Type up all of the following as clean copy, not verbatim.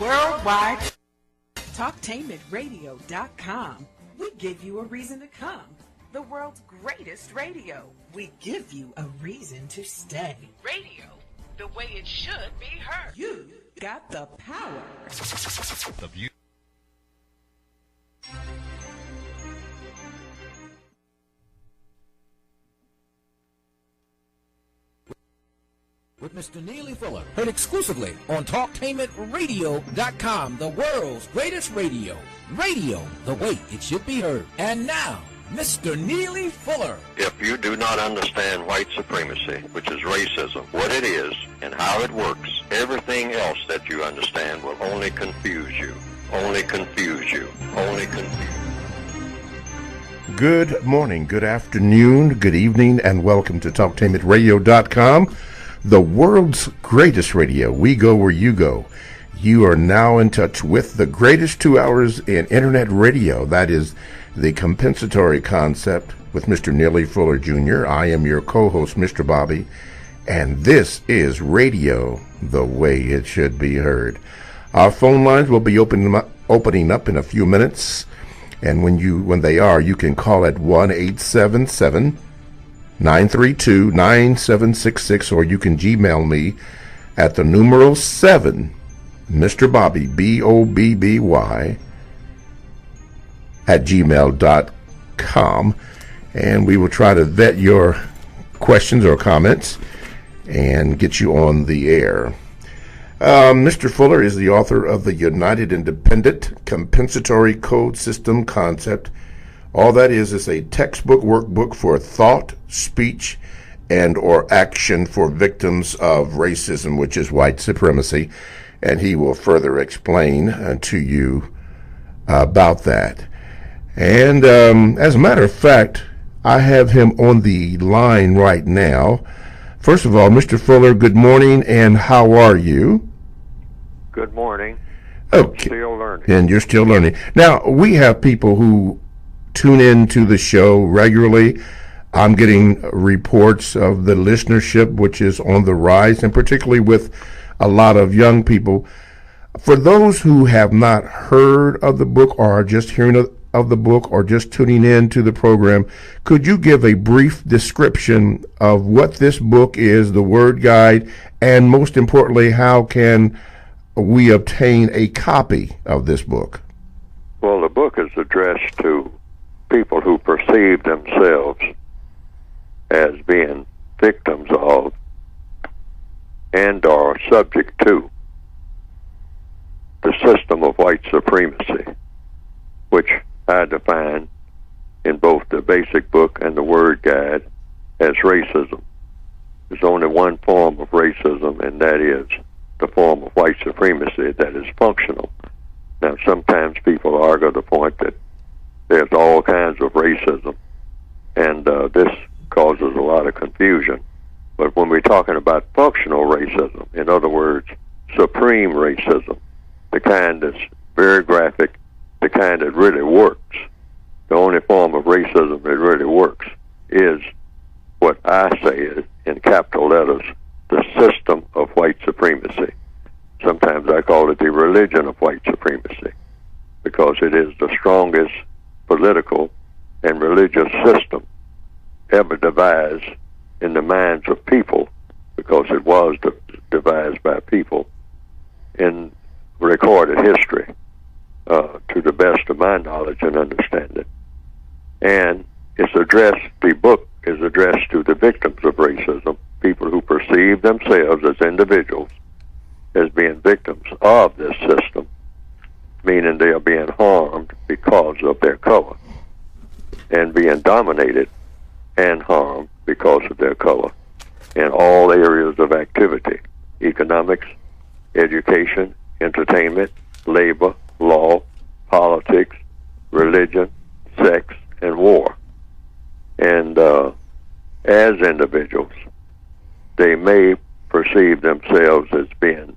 Worldwide. Talktainmentradio.com. We give you a reason to come. The world's greatest radio. We give you a reason to stay. Radio, the way it should be heard. You got the power. The view. With Mr. Neely Fuller, heard exclusively on TalkTainmentRadio.com, the world's greatest radio. Radio, the way it should be heard. And now, Mr. Neely Fuller. If you do not understand white supremacy, which is racism, what it is and how it works, everything else that you understand will only confuse you. Only confuse you. Only confuse you. Good morning, good afternoon, good evening, and welcome to TalkTainmentRadio.com. The world's greatest radio. We go where you go. You are now in touch with the greatest 2 hours in internet radio. That is the compensatory concept with Mr. Neely Fuller Jr. I am your co-host, Mr. Bobby, and this is radio the way it should be heard. Our phone lines will be opening up in a few minutes, and when they are, you can call at 1-877-932-9766, or you can Gmail me at the numeral 7, Mr. Bobby, Bobby, at gmail.com, and we will try to vet your questions or comments and get you on the air. Mr. Fuller is the author of the United Independent Compensatory Code System Concept. All that is a textbook workbook for thought, speech, and or action for victims of racism, which is white supremacy, and he will further explain to you about that. And as a matter of fact, I have him on the line right now. First of all, Mr. Fuller, good morning, and how are you? Good morning. Okay. Still learning. And you're still learning. Now, we have people who tune in to the show regularly. I'm getting reports of the listenership, which is on the rise, and particularly with a lot of young people. For those who have not heard of the book or are just hearing of the book or just tuning in to the program, could you give a brief description of what this book is, the word guide, and most importantly, how can we obtain a copy of this book? Well, the book is addressed to people who perceive themselves as being victims of and are subject to the system of white supremacy, which I define in both the basic book and the word guide as racism. There's only one form of racism, and that is the form of white supremacy that is functional. Now, sometimes people argue the point that there's all kinds of racism, and this causes a lot of confusion. But when we're talking about functional racism, in other words, supreme racism, the kind that's very graphic, the kind that really works, the only form of racism that really works is what I say is, in capital letters, the system of white supremacy. Sometimes I call it the religion of white supremacy, because it is the strongest political and religious system ever devised in the minds of people, because it was devised by people in recorded history, to the best of my knowledge and understanding. And the book is addressed to the victims of racism, people who perceive themselves as individuals as being victims of this system, meaning they are being harmed because of their color, and being dominated and harmed because of their color in all areas of activity: economics, education, entertainment, labor, law, politics, religion, sex, and war. And as individuals, they may perceive themselves as being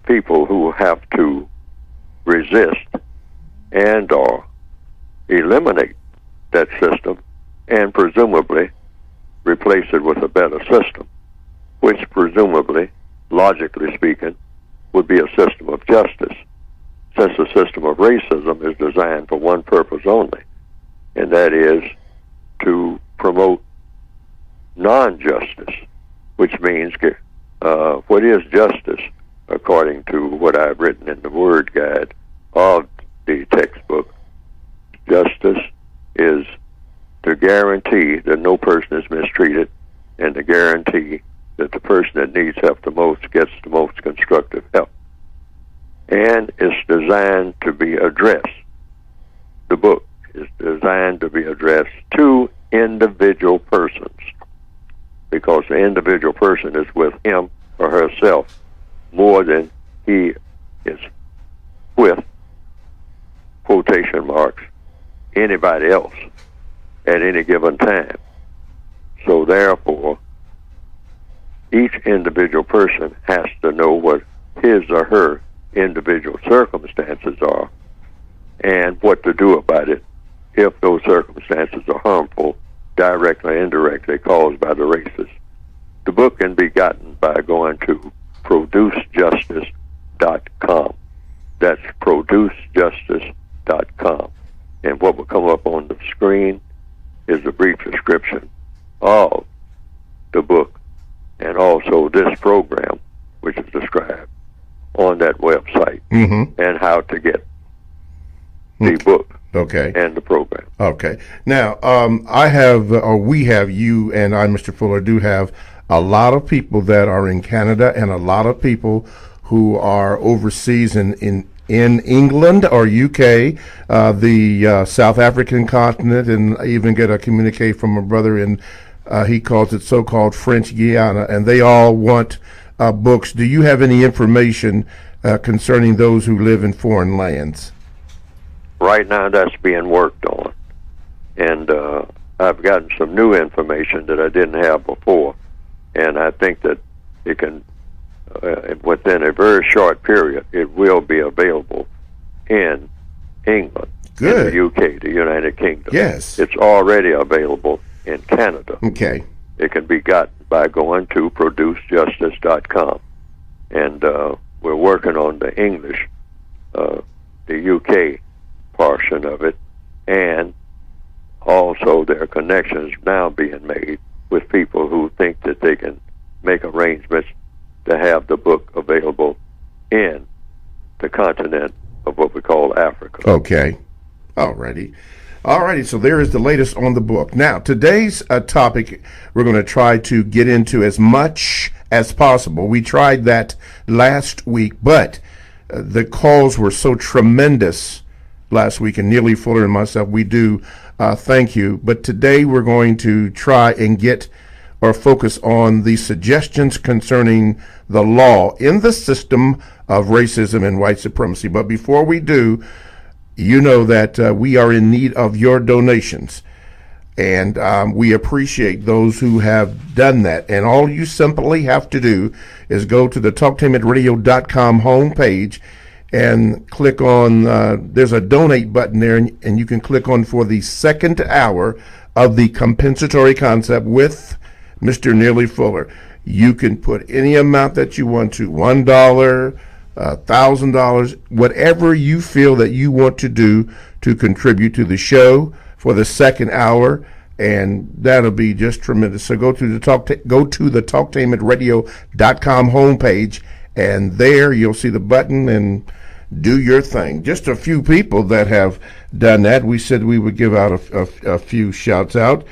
people who have to resist and or eliminate that system and presumably replace it with a better system, which presumably, logically speaking, would be a system of justice, since the system of racism is designed for one purpose only, and that is to promote non-justice, which means what is justice, according to what I've written in the word guide of the textbook. Justice is to guarantee that no person is mistreated, and to guarantee that the person that needs help the most gets the most constructive help. And it's designed to be addressed. The book is designed to be addressed to individual persons, because the individual person is with him or herself more than he is with, quotation marks, anybody else at any given time. So therefore, each individual person has to know what his or her individual circumstances are and what to do about it if those circumstances are harmful, directly or indirectly caused by the races. The book can be gotten by going to producejustice.com. That's producejustice.com. And what will come up on the screen is a brief description of the book and also this program, which is described on that website, and how to get the book and the program. Okay. Now, we have, you and I, Mr. Fuller, do have a lot of people that are in Canada and a lot of people who are overseas in England or UK, the South African continent, and I even get a communique from a brother in, he calls it so-called French Guiana, and they all want books. Do you have any information concerning those who live in foreign lands? Right now that's being worked on, and I've gotten some new information that I didn't have before, and I think that it can, within a very short period, it will be available in England, in the UK, the United Kingdom. Yes. It's already available in Canada. Okay. It can be gotten by going to producejustice.com, and we're working on the English, the UK portion of it, and also there are connections now being made with people who think that they can make arrangements to have the book available in the continent of what we call Africa. Okay. Alrighty. So there is the latest on the book. Now, today's topic we're going to try to get into as much as possible. We tried that last week, but the calls were so tremendous last week, and Neely Fuller and myself, we do thank you. But today we're going to try and get or focus on the suggestions concerning the law in the system of racism and white supremacy. But before we do, you know that we are in need of your donations, and we appreciate those who have done that. And all you simply have to do is go to the talktainmentradio.com homepage and click on, there's a donate button there, and you can click on for the second hour of the compensatory concept with Mr. Neely Fuller. You can put any amount that you want to, $1, $1,000, whatever you feel that you want to do to contribute to the show for the second hour, and that'll be just tremendous. So go to the talktainmentradio.com homepage, and there you'll see the button and do your thing. Just a few people that have done that. We said we would give out a few shouts out.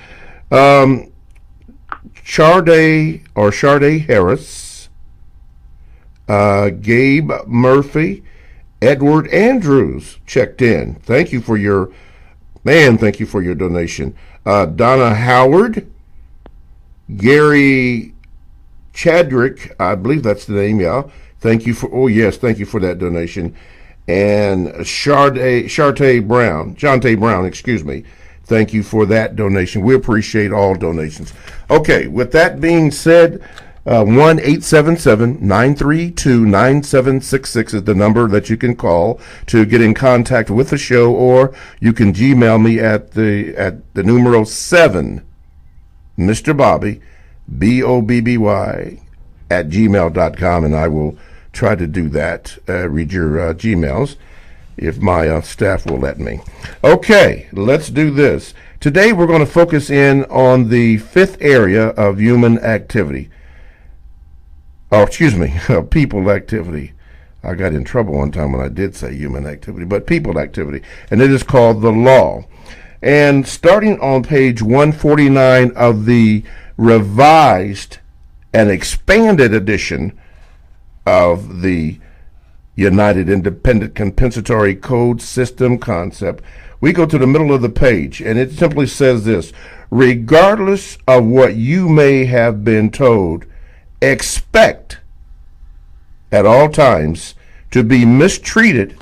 Sharday Harris, Gabe Murphy, Edward Andrews checked in. Thank you for your donation. Donna Howard, Gary Chadrick, I believe that's the name, yeah. Thank you for that donation. And Shantae Brown, excuse me. Thank you for that donation. We appreciate all donations. Okay, with that being said, 1-877-932-9766 is the number that you can call to get in contact with the show, or you can Gmail me at the numero 7, Mr. Bobby, BOBBY, @gmail.com, and I will try to do that, read your Gmails, if my staff will let me. Okay, let's do this. Today we're going to focus in on the fifth area of human activity. Oh, excuse me, people activity. I got in trouble one time when I did say human activity, but people activity, and it is called the law. And starting on page 149 of the revised and expanded edition of the United Independent Compensatory Code System concept, we go to the middle of the page, and it simply says this: regardless of what you may have been told, expect at all times to be mistreated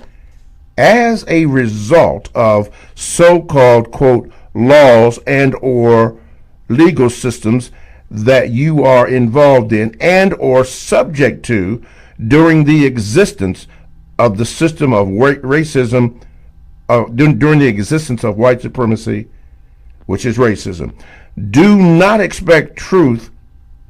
as a result of so-called, quote, laws and or legal systems that you are involved in and or subject to during the existence of the system of racism, during the existence of white supremacy, which is racism. Do not expect truth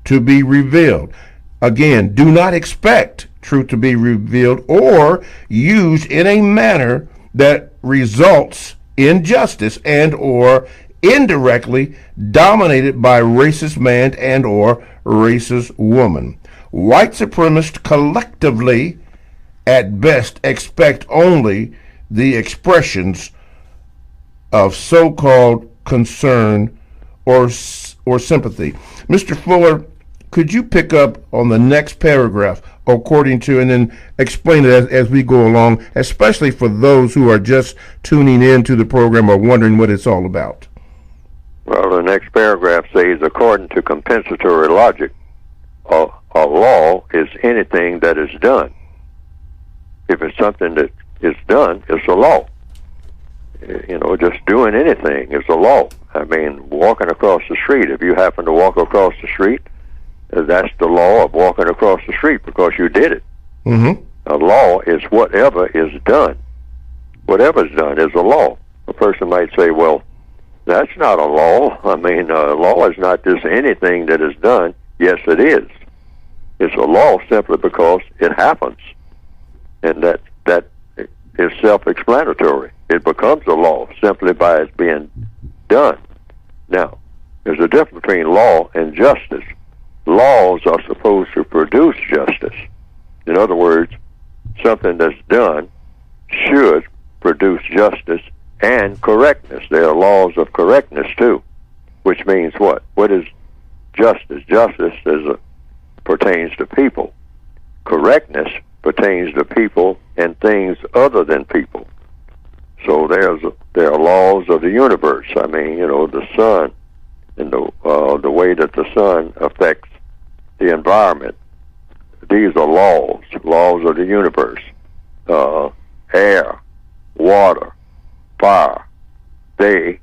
to be revealed. Again, do not expect truth to be revealed or used in a manner that results in justice and or indirectly dominated by racist man and or racist woman. White supremacists collectively at best expect only the expressions of so-called concern or sympathy. Mr. Fuller, could you pick up on the next paragraph according to, and then explain it as we go along, especially for those who are just tuning in to the program or wondering what it's all about? Well, the next paragraph says, according to compensatory logic, a law is anything that is done. If it's something that is done, it's a law. Just doing anything is a law. I mean, walking across the street, if you happen to walk across the street, that's the law of walking across the street because you did it. Mm-hmm. A law is whatever is done. Whatever is done is a law. A person might say, well, that's not a law. I mean, a law is not just anything that is done. Yes, it is. It's a law simply because it happens. And that is self-explanatory. It becomes a law simply by it being done. Now, there's a difference between law and justice. Laws are supposed to produce justice. In other words, something that's done should produce justice and correctness. There are laws of correctness too, which means what? What is justice? Justice pertains to people. Correctness pertains to people and things other than people. So there are laws of the universe. I mean, the sun and the way that the sun affects the environment. These are laws of the universe. Air, water, fire, they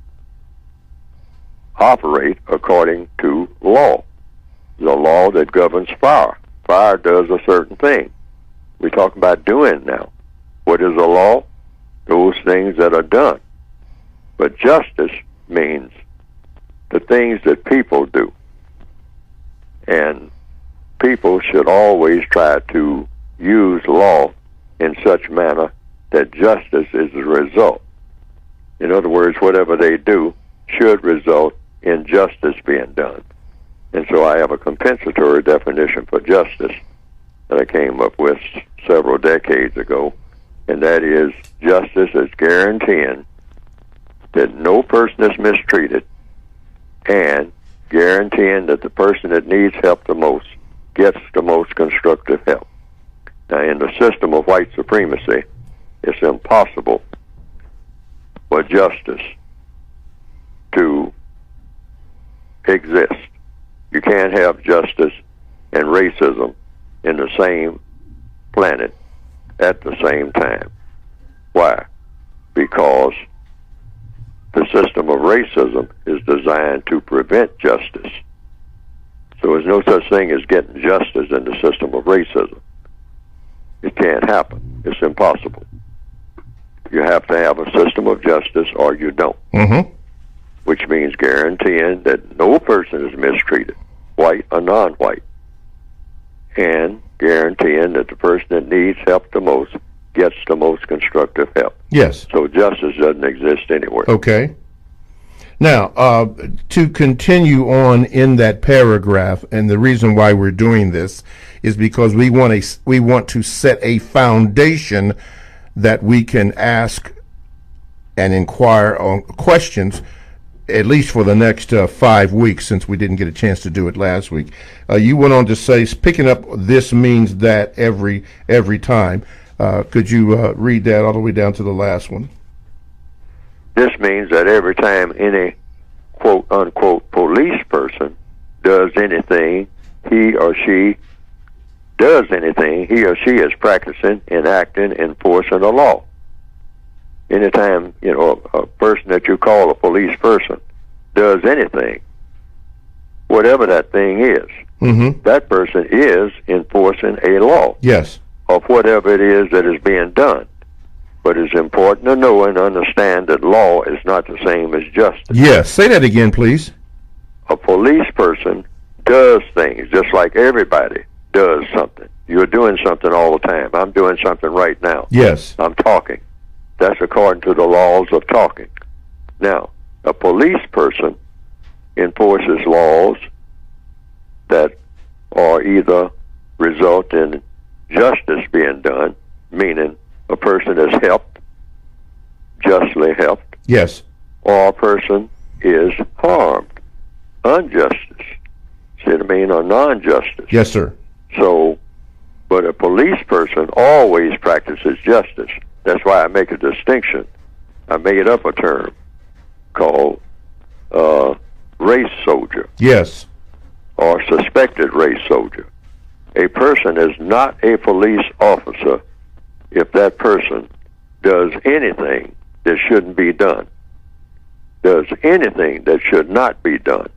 operate according to law. The law that governs fire. Fire does a certain thing. We're talking about doing now. What is a law? Those things that are done. But justice means the things that people do. And people should always try to use law in such manner that justice is the result. In other words, whatever they do should result in justice being done. And so I have a compensatory definition for justice that I came up with several decades ago, and that is justice is guaranteeing that no person is mistreated and guaranteeing that the person that needs help the most gets the most constructive help. Now, in the system of white supremacy, it's impossible for justice to exist. You can't have justice and racism in the same planet at the same time. Why? Because the system of racism is designed to prevent justice. So there's no such thing as getting justice in the system of racism. It can't happen. It's impossible. You have to have a system of justice or you don't. Mm-hmm. Which means guaranteeing that no person is mistreated, white or non-white. and guaranteeing that the person that needs help the most gets the most constructive help. Yes. So justice doesn't exist anywhere. Okay. Now, to continue on in that paragraph, and the reason why we're doing this is because we want to set a foundation that we can ask and inquire on questions, at least for the next 5 weeks, since we didn't get a chance to do it last week. You went on to say, picking up this means that every time. Could you read that all the way down to the last one? This means that every time any quote-unquote police person does anything, he or she is practicing, enacting, enforcing a law. Anytime, a person that you call a police person does anything, whatever that thing is, that person is enforcing a law. Yes. Of whatever it is that is being done. But it's important to know and understand that law is not the same as justice. Yes, say that again, please. A police person does things just like everybody does something. You're doing something all the time. I'm doing something right now. Yes. I'm talking. That's according to the laws of talking. Now, a police person enforces laws that are either result in justice being done, meaning a person is helped, justly helped. Yes. Or a person is harmed, injustice. See what I mean? Or non-justice. Yes, sir. So, but a police person always practices justice. That's why I make a distinction. I made up a term called race soldier. Yes. Or suspected race soldier. A person is not a police officer if that person does anything that shouldn't be done, does anything that should not be done,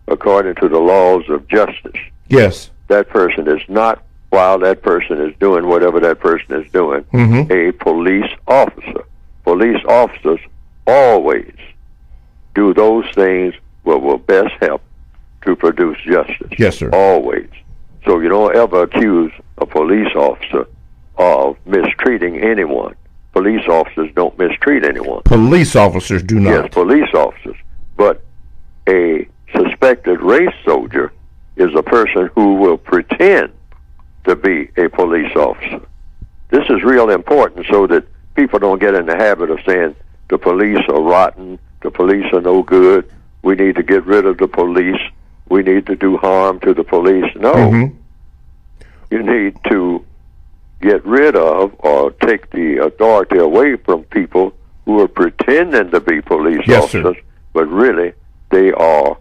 according to the laws of justice. Yes. That person is not, while that person is doing whatever that person is doing, a police officer. Police officers always do those things that will best help to produce justice. Yes, sir. Always. So you don't ever accuse a police officer of mistreating anyone. Police officers don't mistreat anyone. Police officers do not. Yes, police officers. But a suspected race soldier is a person who will pretend to be a police officer. This is real important so that people don't get in the habit of saying the police are rotten, the police are no good, we need to get rid of the police, we need to do harm to the police. No. You need to get rid of or take the authority away from people who are pretending to be police officers, but really they are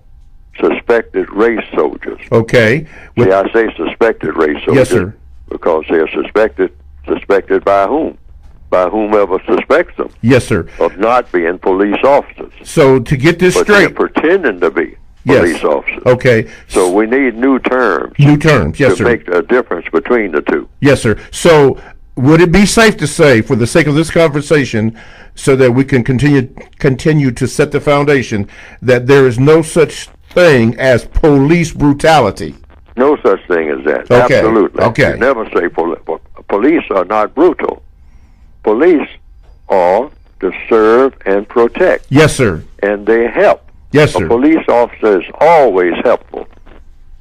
suspected race soldiers. Okay. See, I say suspected race soldiers. Yes, sir. Because they are suspected by whom? By whomever suspects them. Yes, sir. Of not being police officers. So to get this but straight, they're pretending to be police officers. Okay. So we need new terms. New terms, yes, to sir. make a difference between the two. Yes, sir. So would it be safe to say, for the sake of this conversation, so that we can continue to set the foundation, that there is no such thing as police brutality? No such thing as that. Okay. Absolutely. Okay. You never say police are not brutal. Police are to serve and protect. Yes, sir. And they help. Yes, sir. A police officer is always helpful.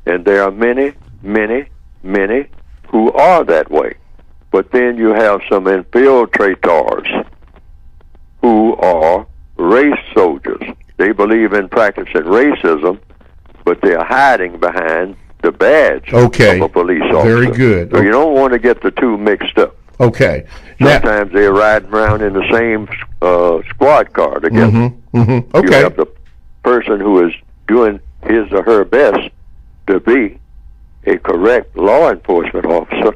And there are many, many, many who are that way. But then you have some infiltrators who are race soldiers. They believe in practicing racism, but they're hiding behind the badge of a police officer. Very good. So you don't want to get the two mixed up. Okay. Sometimes they're riding around in the same squad car together. Okay. You have the person who is doing his or her best to be a correct law enforcement officer,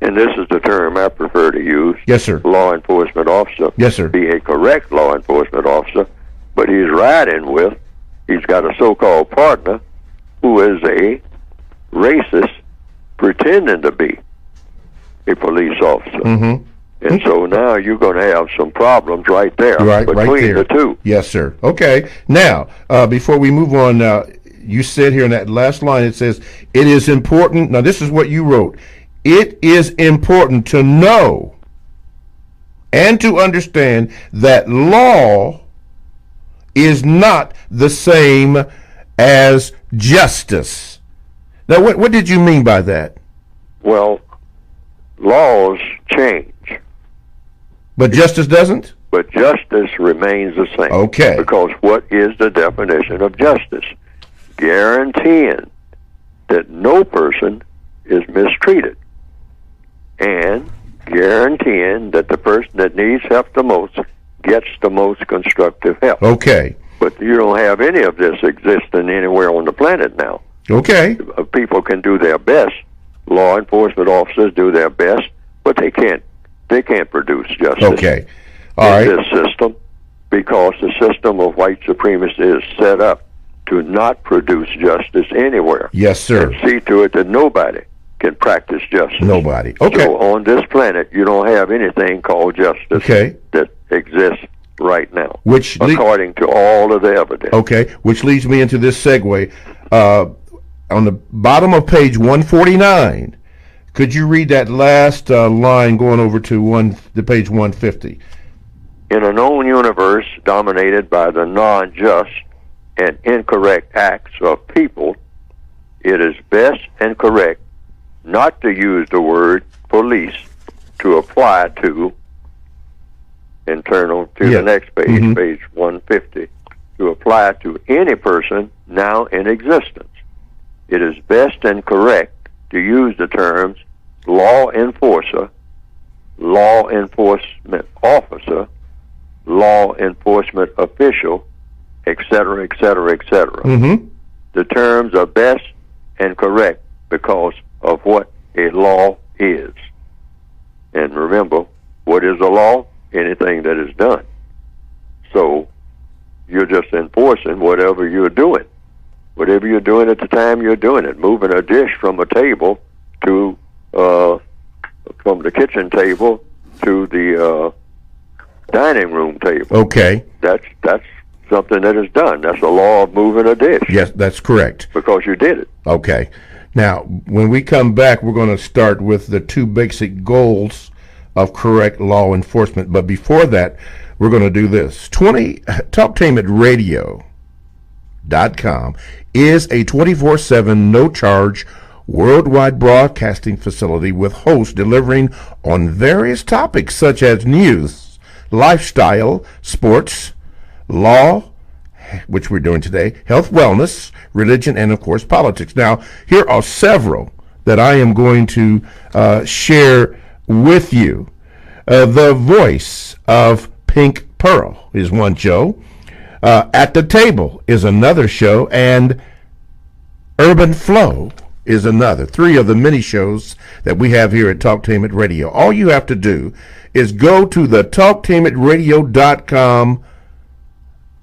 and this is the term I prefer to use. Yes, sir. Law enforcement officer. Yes, sir. Be a correct law enforcement officer, but he's he's got a so-called partner who is a racist pretending to be a police officer. And so now you're going to have some problems right there between the two. Yes, sir. Okay. Now, before we move on, you said here in that last line, it says, it is important. Now, this is what you wrote. It is important to know and to understand that law is not the same as justice. Now, what did you mean by that? Well, laws change. But justice doesn't? But justice remains the same. Okay. Because what is the definition of justice? Guaranteeing that no person is mistreated, and guaranteeing that the person that needs help the most gets the most constructive help. Okay. But you don't have any of this existing anywhere on the planet now. Okay. People can do their best. Law enforcement officers do their best, but they can't produce justice. Okay. All right. In this system, because the system of white supremacy is set up to not produce justice anywhere. Yes, sir. And see to it that nobody can practice justice. Nobody. Okay. So on this planet, you don't have anything called justice that exists right now, which according to all of the evidence. Okay, which leads me into this segue. On the bottom of page 149, could you read that last line going over to the page 150? In a known universe dominated by the non-just and incorrect acts of people, it is best and correct not to use the word police to apply to the next page, page 150, to apply to any person now in existence. It is best and correct to use the terms law enforcer, law enforcement officer, law enforcement official, etc., etc., etc. The terms are best and correct because of what a law is. And remember, what is a law? Anything that is done. So you're just enforcing whatever you're doing. Whatever you're doing at the time you're doing it. Moving a dish from a table to, from the kitchen table to the dining room table. Okay. That's something that is done. That's a law of moving a dish. Yes, that's correct. Because you did it. Okay. Now, when we come back, we're going to start with the two basic goals of correct law enforcement. But before that, we're going to do this. TalkTameItRadio.com is a 24/7 no-charge worldwide broadcasting facility with hosts delivering on various topics such as news, lifestyle, sports, law, which we're doing today, health, wellness, religion, and, of course, politics. Now, here are several that I am going to share with you. The Voice of Pink Pearl is one show. At the Table is another show, and Urban Flow is another. Three of the many shows that we have here at Talktainment Radio. All you have to do is go to the TalkTainmentRadio.com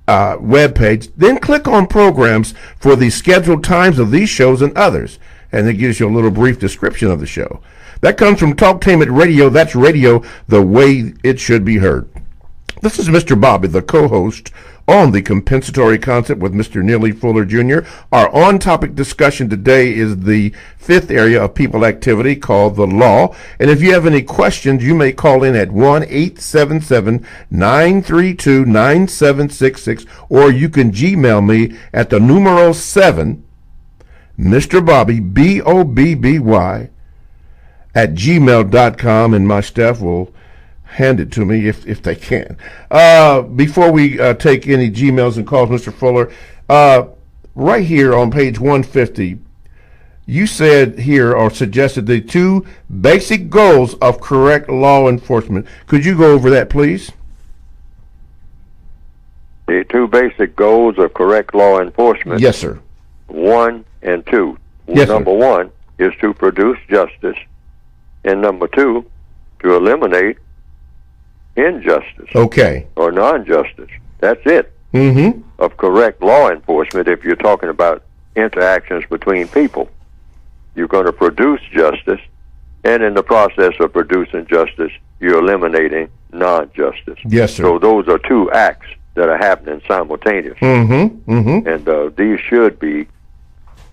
webpage, then click on programs for the scheduled times of these shows and others, and it gives you a little brief description of the show. That comes from Talktainment Radio. That's radio the way it should be heard. This is Mr. Bobby, the co-host on the compensatory concept with Mr. Neely Fuller Jr. Our on-topic discussion today is the fifth area of people activity called the law. And if you have any questions, you may call in at 1-877-932-9766, or you can Gmail me at the numero 7, Mr. Bobby, Bobby, at gmail.com, and my staff will hand it to me if they can. Before we take any Gmails and calls, Mr. Fuller, right here on page 150, you said here or suggested the two basic goals of correct law enforcement. Could you go over that, please? The two basic goals of correct law enforcement. Yes, sir. 1 and 2. Yes, Number sir. 1 is to produce justice, and number 2, to eliminate injustice. Okay. Or non-justice. That's it. Of correct law enforcement. If you're talking about interactions between people, you're going to produce justice, and in the process of producing justice, you're eliminating non-justice. Yes, sir. So those are two acts that are happening simultaneously. And these should be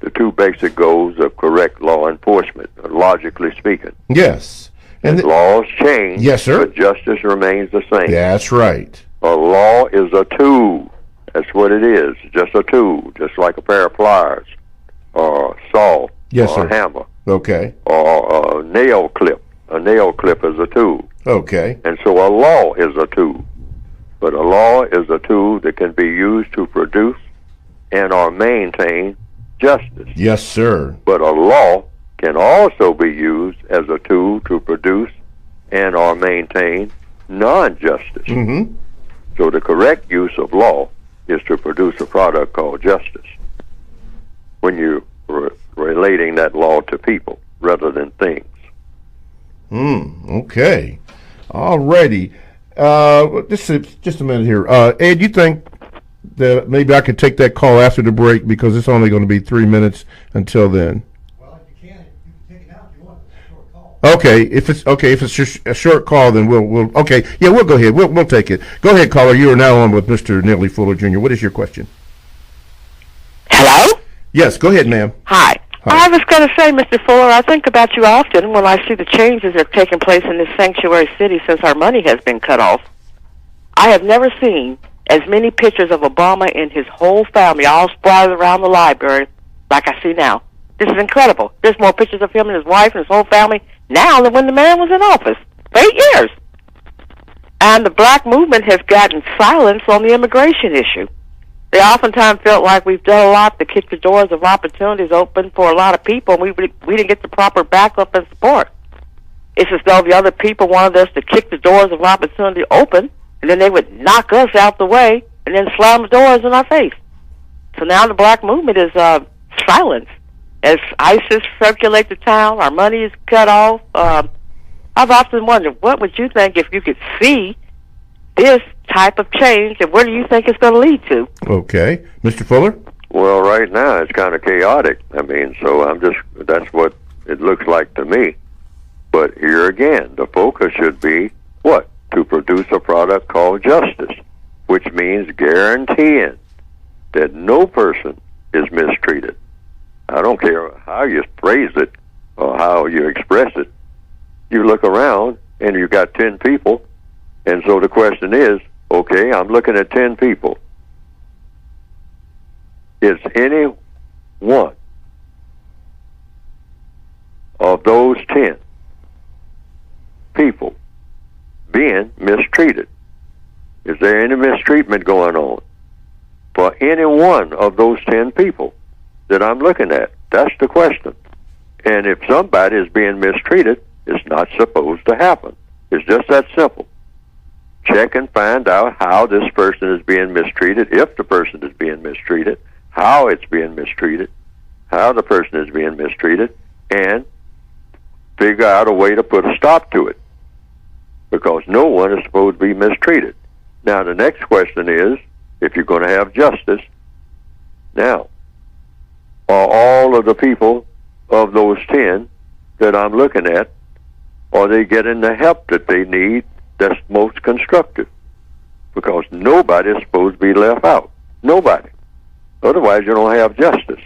the two basic goals of correct law enforcement, logically speaking. Yes. And laws change, yes, sir, but justice remains the same. That's right. A law is a tool. That's what it is, just a tool, just like a pair of pliers or a saw yes, or sir. a hammer. Okay. Or a nail clip. A nail clip is a tool. Okay. And so a law is a tool. But a law is a tool that can be used to produce and or maintain justice. Yes, sir. But a law can also be used as a tool to produce and or maintain non-justice. Mm-hmm. So the correct use of law is to produce a product called justice when you're relating that law to people rather than things. Okay. All righty. Just a minute here. Ed, you think that maybe I could take that call after the break because it's only going to be 3 minutes until then? Well, if you can take it out if you want. It's a short call. Okay. If it's a short call, then we'll okay. Yeah, we'll go ahead. We'll take it. Go ahead, caller. You are now on with Mr. Neely Fuller Jr. What is your question? Hello? Yes, go ahead, ma'am. Hi. I was going to say, Mr. Fuller, I think about you often when I see the changes that have taken place in this sanctuary city since our money has been cut off. I have never seen as many pictures of Obama and his whole family all splattered around the library like I see now. This is incredible. There's more pictures of him and his wife and his whole family now than when the man was in office for 8 years. And the black movement has gotten silence on the immigration issue. They oftentimes felt like we've done a lot to kick the doors of opportunities open for a lot of people, and we didn't get the proper backup and support. It's as though the other people wanted us to kick the doors of opportunity open, and then they would knock us out the way and then slam the doors in our face. So now the black movement is silenced. As ISIS circulate the town, our money is cut off. I've often wondered, what would you think if you could see this type of change, and where do you think it's going to lead to? Okay. Mr. Fuller? Well, right now it's kind of chaotic. I mean, so that's what it looks like to me. But here again, the focus should be what? To produce a product called justice, which means guaranteeing that no person is mistreated. I don't care how you phrase it or how you express it. You look around and you got 10 people, and so the question is, okay, I'm looking at 10 people. Is any one of those 10 people being mistreated? Is there any mistreatment going on for any one of those 10 people that I'm looking at? That's the question. And if somebody is being mistreated, it's not supposed to happen. It's just that simple. Check and find out how this person is being mistreated, if the person is being mistreated, how it's being mistreated, how the person is being mistreated, and figure out a way to put a stop to it. Because no one is supposed to be mistreated. Now, the next question is, if you're going to have justice, now, are all of the people of those 10 that I'm looking at, are they getting the help that they need that's most constructive? Because nobody is supposed to be left out. Nobody. Otherwise, you don't have justice.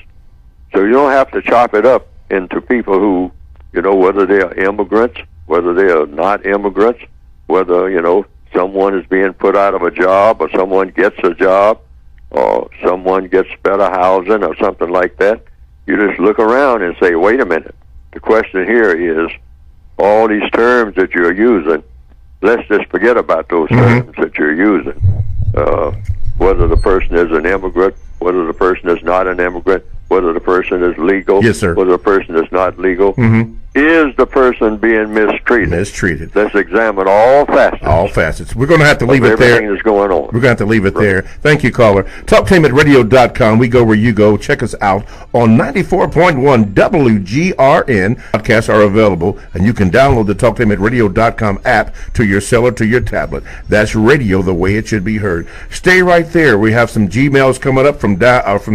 So you don't have to chop it up into people who, whether they are immigrants, whether they are not immigrants, whether, someone is being put out of a job or someone gets a job or someone gets better housing or something like that. You just look around and say, wait a minute. The question here is, all these terms that you're using, let's just forget about those terms that you're using. Whether the person is an immigrant, whether the person is not an immigrant, whether the person is legal, yes, sir, whether the person is not legal. Is the person being mistreated? Mistreated. Let's examine all facets. All facets. We're going to have to leave it there. Everything that's going on. We're going to have to leave it there. Thank you, caller. TalkTameAtRadio.com. We go where you go. Check us out on 94.1 WGRN. Podcasts are available, and you can download the TalkTameAtRadio.com app to your cell or to your tablet. That's radio the way it should be heard. Stay right there. We have some Gmails coming up from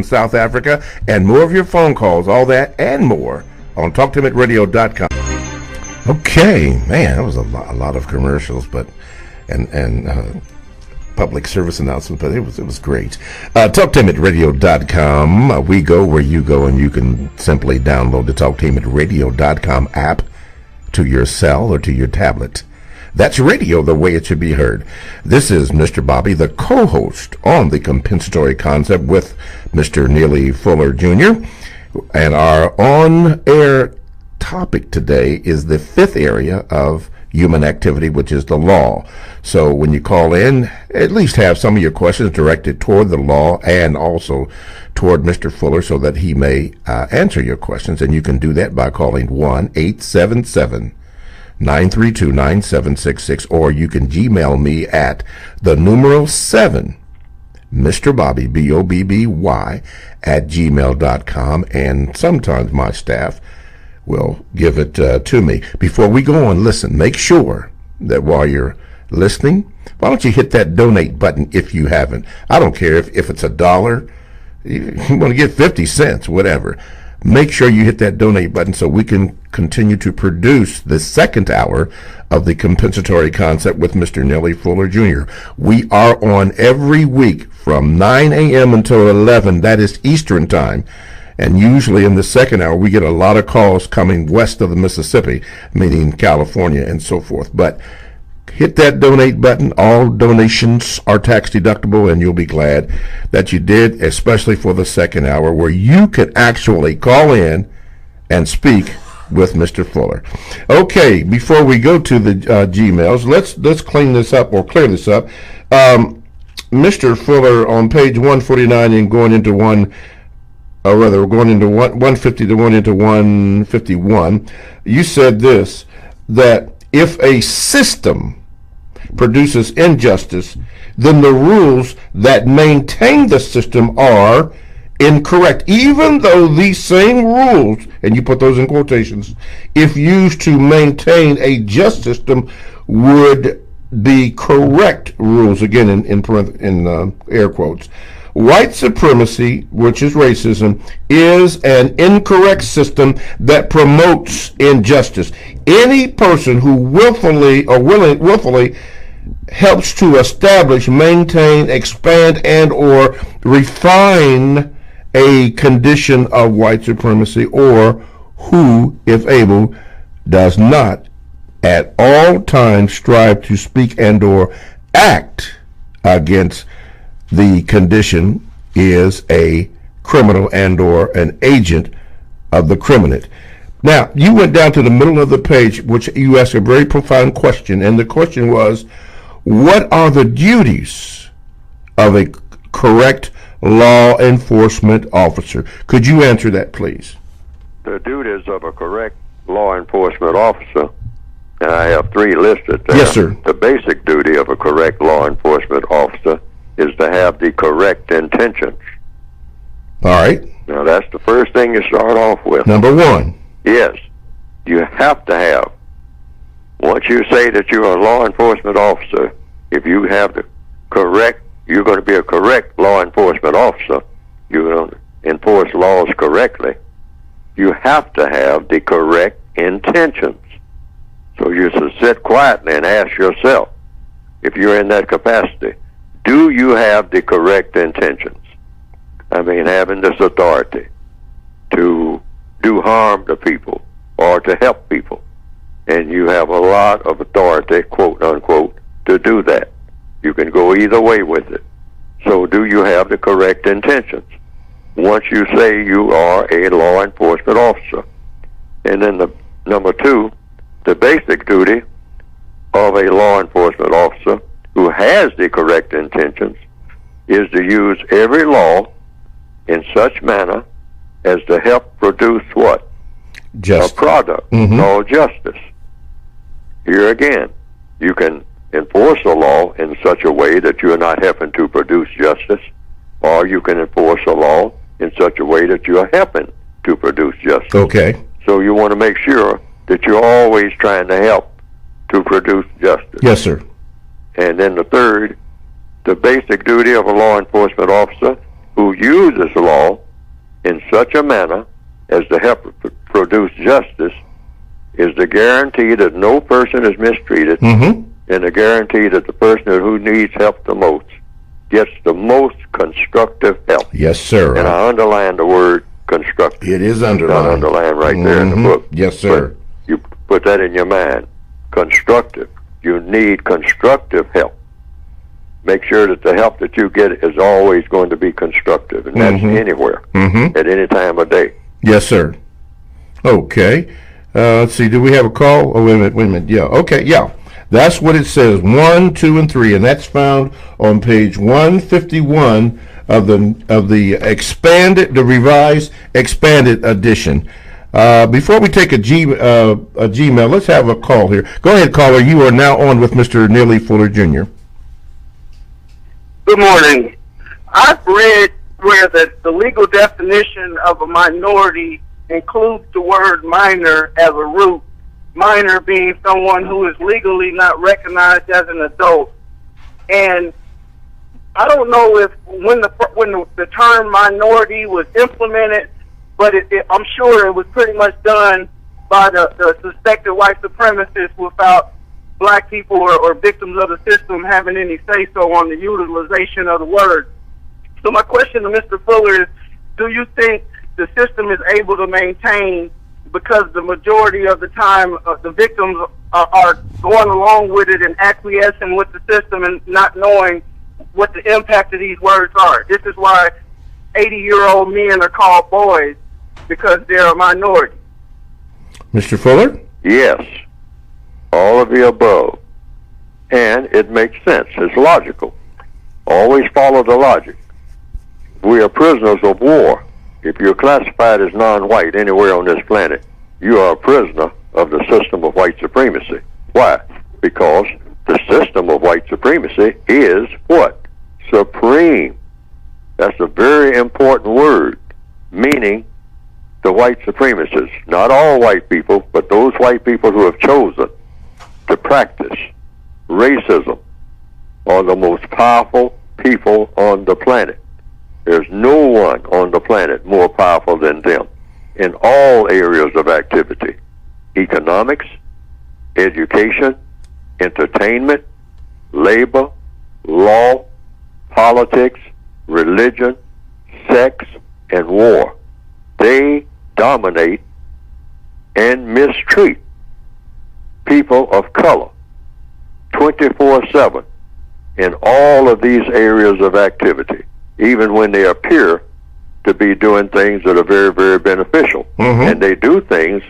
South Africa, and more of your phone calls, all that and more on TalkToMeAtRadio.com. Okay, man, that was a lot of commercials, but and public service announcement, but it was great. TalkTimidRadio.com. We go where you go, and you can simply download the TalkTimidRadio.com app to your cell or to your tablet. That's radio the way it should be heard. This is Mr. Bobby, the co-host on the compensatory concept with Mr. Neely Fuller Jr. And our on-air topic today is the fifth area of human activity, which is the law. So when you call in, at least have some of your questions directed toward the law and also toward Mr. Fuller so that he may answer your questions. And you can do that by calling 1-877-932-9766, or you can Gmail me at the numeral 7, Mr. Bobby, Bobby, at gmail.com, and sometimes my staff will give it to me. Before we go on, listen, make sure that while you're listening, why don't you hit that donate button if you haven't? I don't care if it's $1, you want to get 50 cents, whatever. Make sure you hit that donate button so we can continue to produce the second hour of the compensatory concept with Mr. Neely Fuller Jr. We are on every week from 9 a.m. until 11. That is Eastern time. And usually in the second hour, we get a lot of calls coming west of the Mississippi, meaning California and so forth. But hit that donate button. All donations are tax deductible, and you'll be glad that you did, especially for the second hour, where you can actually call in and speak with Mr. Fuller. Okay, before we go to the Gmails, let's clean this up or clear this up. Mr. Fuller, on page 149 and going into 150 to 151, you said this, that if a system produces injustice, then the rules that maintain the system are incorrect, even though these same rules, and you put those in quotations, if used to maintain a just system, would be correct rules, again in air quotes. White supremacy, which is racism, is an incorrect system that promotes injustice. Any person who willfully helps to establish, maintain, expand, and or refine a condition of white supremacy, or who, if able, does not at all times strive to speak and or act against the condition, is a criminal and or an agent of the criminate. Now, you went down to the middle of the page, which you asked a very profound question, and the question was, what are the duties of a correct law enforcement officer? Could you answer that, please? The duties of a correct law enforcement officer, and I have three listed there. Yes, sir. The basic duty of a correct law enforcement officer is to have the correct intentions. All right. Now, that's the first thing you start off with. Number one. Yes, you have to have. Once you say that you're a law enforcement officer, if you have the correct, you're going to be a correct law enforcement officer, you're going to enforce laws correctly, you have to have the correct intentions. So you should sit quietly and ask yourself, if you're in that capacity, do you have the correct intentions? I mean, having this authority to do harm to people or to help people. And you have a lot of authority, quote unquote, to do that. You can go either way with it. So do you have the correct intentions? Once you say you are a law enforcement officer. And then the number two, the basic duty of a law enforcement officer who has the correct intentions is to use every law in such manner as to help produce what? Justice. A product called justice. Here again, you can enforce a law in such a way that you are not helping to produce justice, or you can enforce a law in such a way that you are helping to produce justice. Okay. So you want to make sure that you're always trying to help to produce justice. Yes, sir. And then the third, the basic duty of a law enforcement officer who uses law in such a manner as to help produce justice is to guarantee that no person is mistreated and the guarantee that the person who needs help the most gets the most constructive help. Yes, sir. And I underline the word constructive. It is underlined. Not underlined right there in the book. Yes, sir. But you put that in your mind. Constructive. You need constructive help. Make sure that the help that you get is always going to be constructive, and that's anywhere, at any time of day. Yes, sir. Okay. Let's see. Do we have a call? Oh, wait a minute. Yeah. Okay. Yeah. That's what it says. 1, 2, and 3, and that's found on page 151 of the revised expanded edition. Before we take a Gmail, let's have a call here. Go ahead, caller. You are now on with Mr. Neely Fuller Jr. Good morning. I've read where the legal definition of a minority includes the word minor as a root, minor being someone who is legally not recognized as an adult. And I don't know if when the term minority was implemented, but I'm sure it was pretty much done by the suspected white supremacists without black people or victims of the system having any say-so on the utilization of the word. So my question to Mr. Fuller is, do you think the system is able to maintain, because the majority of the time the victims are going along with it and acquiescing with the system and not knowing what the impact of these words are? This is why 80-year-old men are called boys, because they're a minority. Mr. Fuller? Yes. All of the above. And it makes sense. It's logical. Always follow the logic. We are prisoners of war. If you're classified as non-white anywhere on this planet, you are a prisoner of the system of white supremacy. Why? Because the system of white supremacy is what? Supreme. That's a very important word, meaning the white supremacists, not all white people, but those white people who have chosen to practice racism, are the most powerful people on the planet. There's no one on the planet more powerful than them in all areas of activity: economics, education, entertainment, labor, law, politics, religion, sex, and war. They dominate and mistreat people of color 24/7 in all of these areas of activity, even when they appear to be doing things that are very, very beneficial. And they do things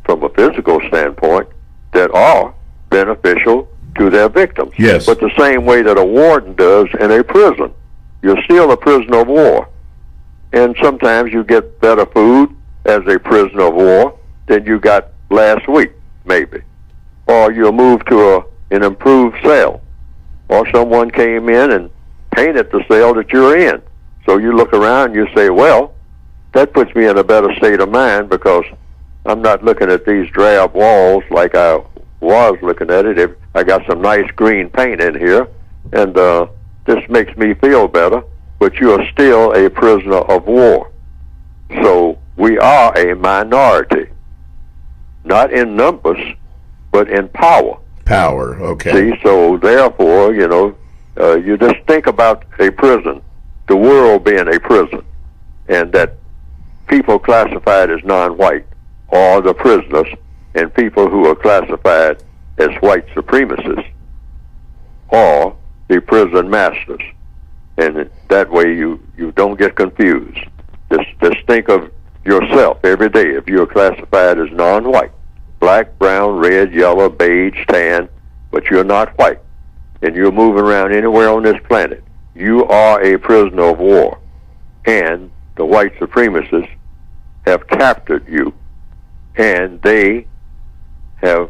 from a physical standpoint that are beneficial to their victims. Yes. But the same way that a warden does in a prison. You're still a prisoner of war. And sometimes you get better food as a prisoner of war than you got last week, maybe. Or you'll move to an improved cell. Or someone came in and painted the cell that you're in. So you look around and you say, well, that puts me in a better state of mind because I'm not looking at these drab walls like I was looking at it. I got some nice green paint in here, and this makes me feel better, but you are still a prisoner of war. So we are a minority, not in numbers, but in power. Power, okay. See, so therefore, you just think about a prison, the world being a prison, and that people classified as non-white are the prisoners, and people who are classified as white supremacists are the prison masters. And that way you don't get confused. Just think of yourself every day. If you're classified as non-white, black, brown, red, yellow, beige, tan, but you're not white, and you're moving around anywhere on this planet, you are a prisoner of war. And the white supremacists have captured you, and they have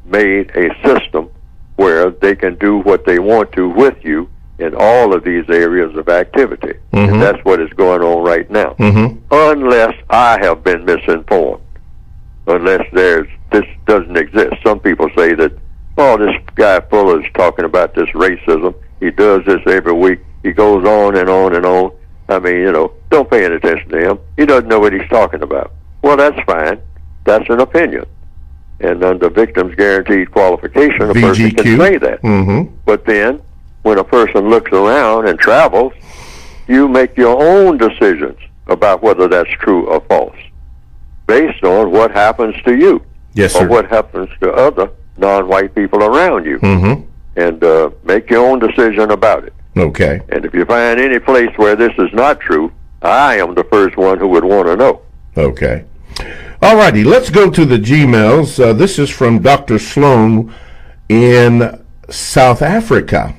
made a system where they can do what they want to with you in all of these areas of activity. And that's what is going on right now. Unless I have been misinformed. Unless this doesn't exist. Some people say that, oh, this guy Fuller is talking about this racism. He does this every week. He goes on and on and on. I mean, don't pay any attention to him. He doesn't know what he's talking about. Well, that's fine. That's an opinion. And under Victims Guaranteed Qualification, a person VGQ. can say that. Mm-hmm. But then, when a person looks around and travels, you make your own decisions about whether that's true or false, based on what happens to you, Yes, or sir. what happens to other non-white people around you, Mm-hmm. and make your own decision about it. Okay. And if you find any place where this is not true, I am the first one who would want to know. Okay. All righty. Let's go to the Gmails. This is from Dr. Sloan in South Africa.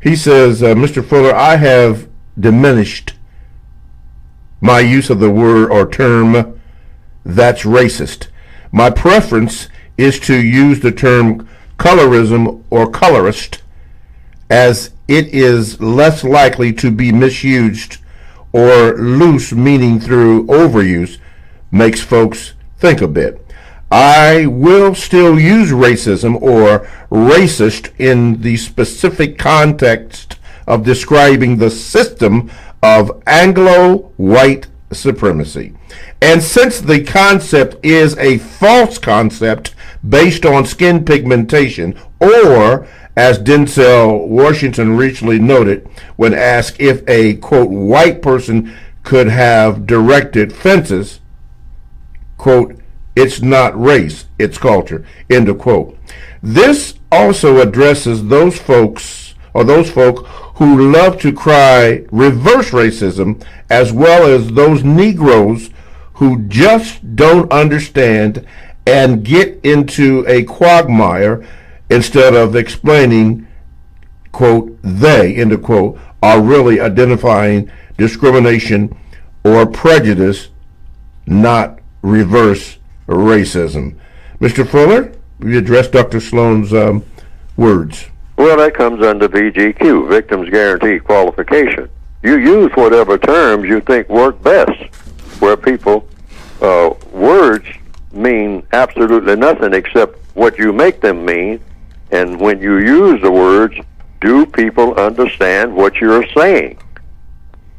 He says, Mr. Fuller, I have diminished my use of the word or term that's racist. My preference is to use the term colorism or colorist, as it is less likely to be misused, or loose meaning through overuse makes folks think a bit. I will still use racism or racist in the specific context of describing the system of Anglo-white supremacy. And since the concept is a false concept based on skin pigmentation, or, as Denzel Washington recently noted when asked if a, quote, white person could have directed fences, quote, it's not race, it's culture, end of quote. This also addresses those folks, or those folk who love to cry reverse racism, as well as those Negroes who just don't understand and get into a quagmire instead of explaining, quote, they, end of quote, are really identifying discrimination or prejudice, not reverse racism. Mr. Fuller, we address Dr. Sloan's words. Well, that comes under VGQ, Victims Guaranteed Qualification. You use whatever terms you think work best, where people, words mean absolutely nothing except what you make them mean. And when you use the words, do people understand what you're saying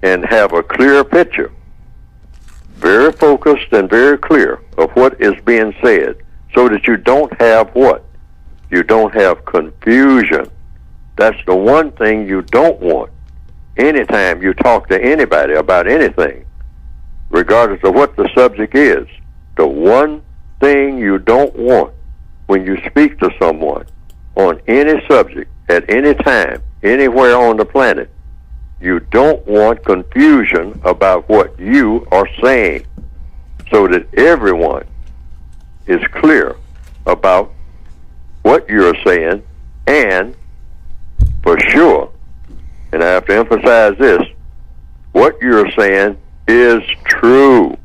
and have a clear picture, very focused and very clear of what is being said, so that you don't have what? You don't have confusion. That's the one thing you don't want anytime you talk to anybody about anything, regardless of what the subject is. The one thing you don't want when you speak to someone on any subject at any time, anywhere on the planet, you don't want confusion about what you are saying, so that everyone is clear about what you're saying, and for sure, and I have to emphasize this, what you're saying is true.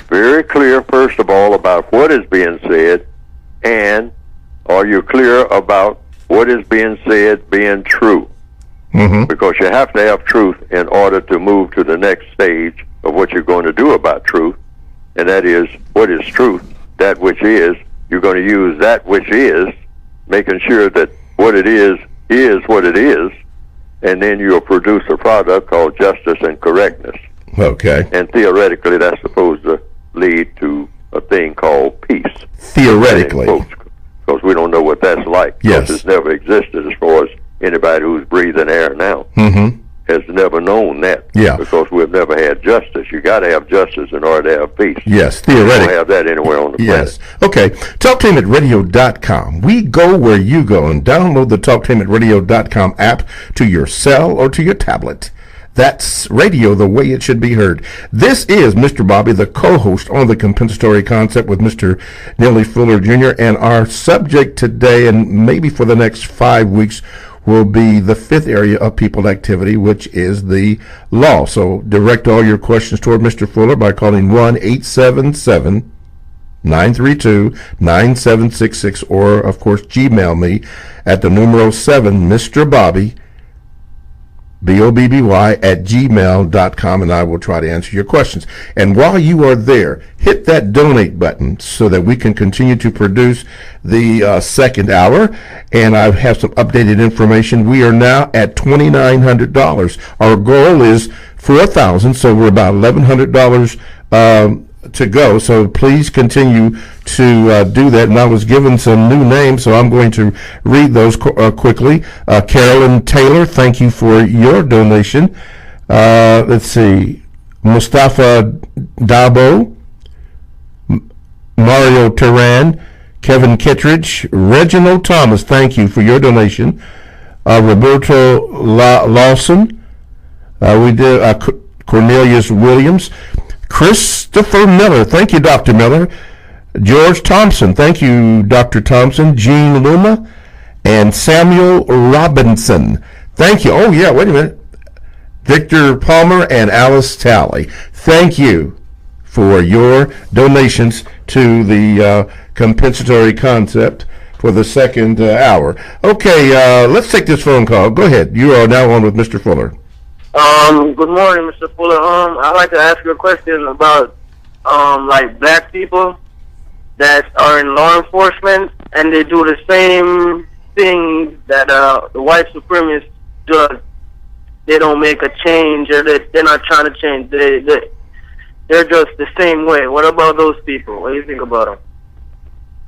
Very clear, first of all, about what is being said, and are you clear about what is being said being true? Mm-hmm. Because you have to have truth in order to move to the next stage of what you're going to do about truth, and that is, what is truth? That which is. You're going to use that which is, making sure that what it is what it is, and then you'll produce a product called justice and correctness. Okay. And theoretically, that's supposed to lead to a thing called peace. Theoretically. Because we don't know what that's like. Yes. Because it's never existed, as far as anybody who's breathing air now Mm-hmm. has never known that. Yeah. Because we've never had justice. You got to have justice in order to have peace. Yes, You theoretically. don't have that anywhere on the Yes. planet. Okay. TalkTameAtRadio.com. We go where you go, and download the TalkTameAtRadio.com app to your cell or to your tablet. That's radio the way it should be heard. This is Mr. Bobby, the co-host on the Compensatory Concept with Mr. Neely Fuller Jr., and our subject today, and maybe for the next 5 weeks, will be the fifth area of people activity, which is the law. So direct all your questions toward Mr. Fuller by calling 1-877-932-9766, or, of course, Gmail me at the numeral 7, Mr. Bobby, BOBBY at gmail.com, and I will try to answer your questions. And while you are there, hit that donate button so that we can continue to produce the second hour. And I have some updated information. We are now at $2,900. Our goal is $4,000, so we're about $1,100 to go, so please continue to do that. And I was given some new names, so I'm going to read those quickly. Carolyn Taylor, thank you for your donation. Let's see. Mustafa Dabo, Mario Turan, Kevin Kittredge, Reginald Thomas, thank you for your donation. Roberto Lawson, we did Cornelius Williams, Christopher Miller, thank you, Dr. Miller. George Thompson, thank you, Dr. Thompson. Jean Luma, and Samuel Robinson, thank you. Oh, yeah, wait a minute. Victor Palmer and Alice Talley, thank you for your donations to the compensatory concept for the second hour. Okay, let's take this phone call. Go ahead. You are now on with Mr. Fuller. Good morning, Mr. Fuller. I'd like to ask you a question about like black people that are in law enforcement and they do the same thing that the white supremacists do. They don't make a change, or they're not trying to change. They're just the same way. What about those people? What do you think about them?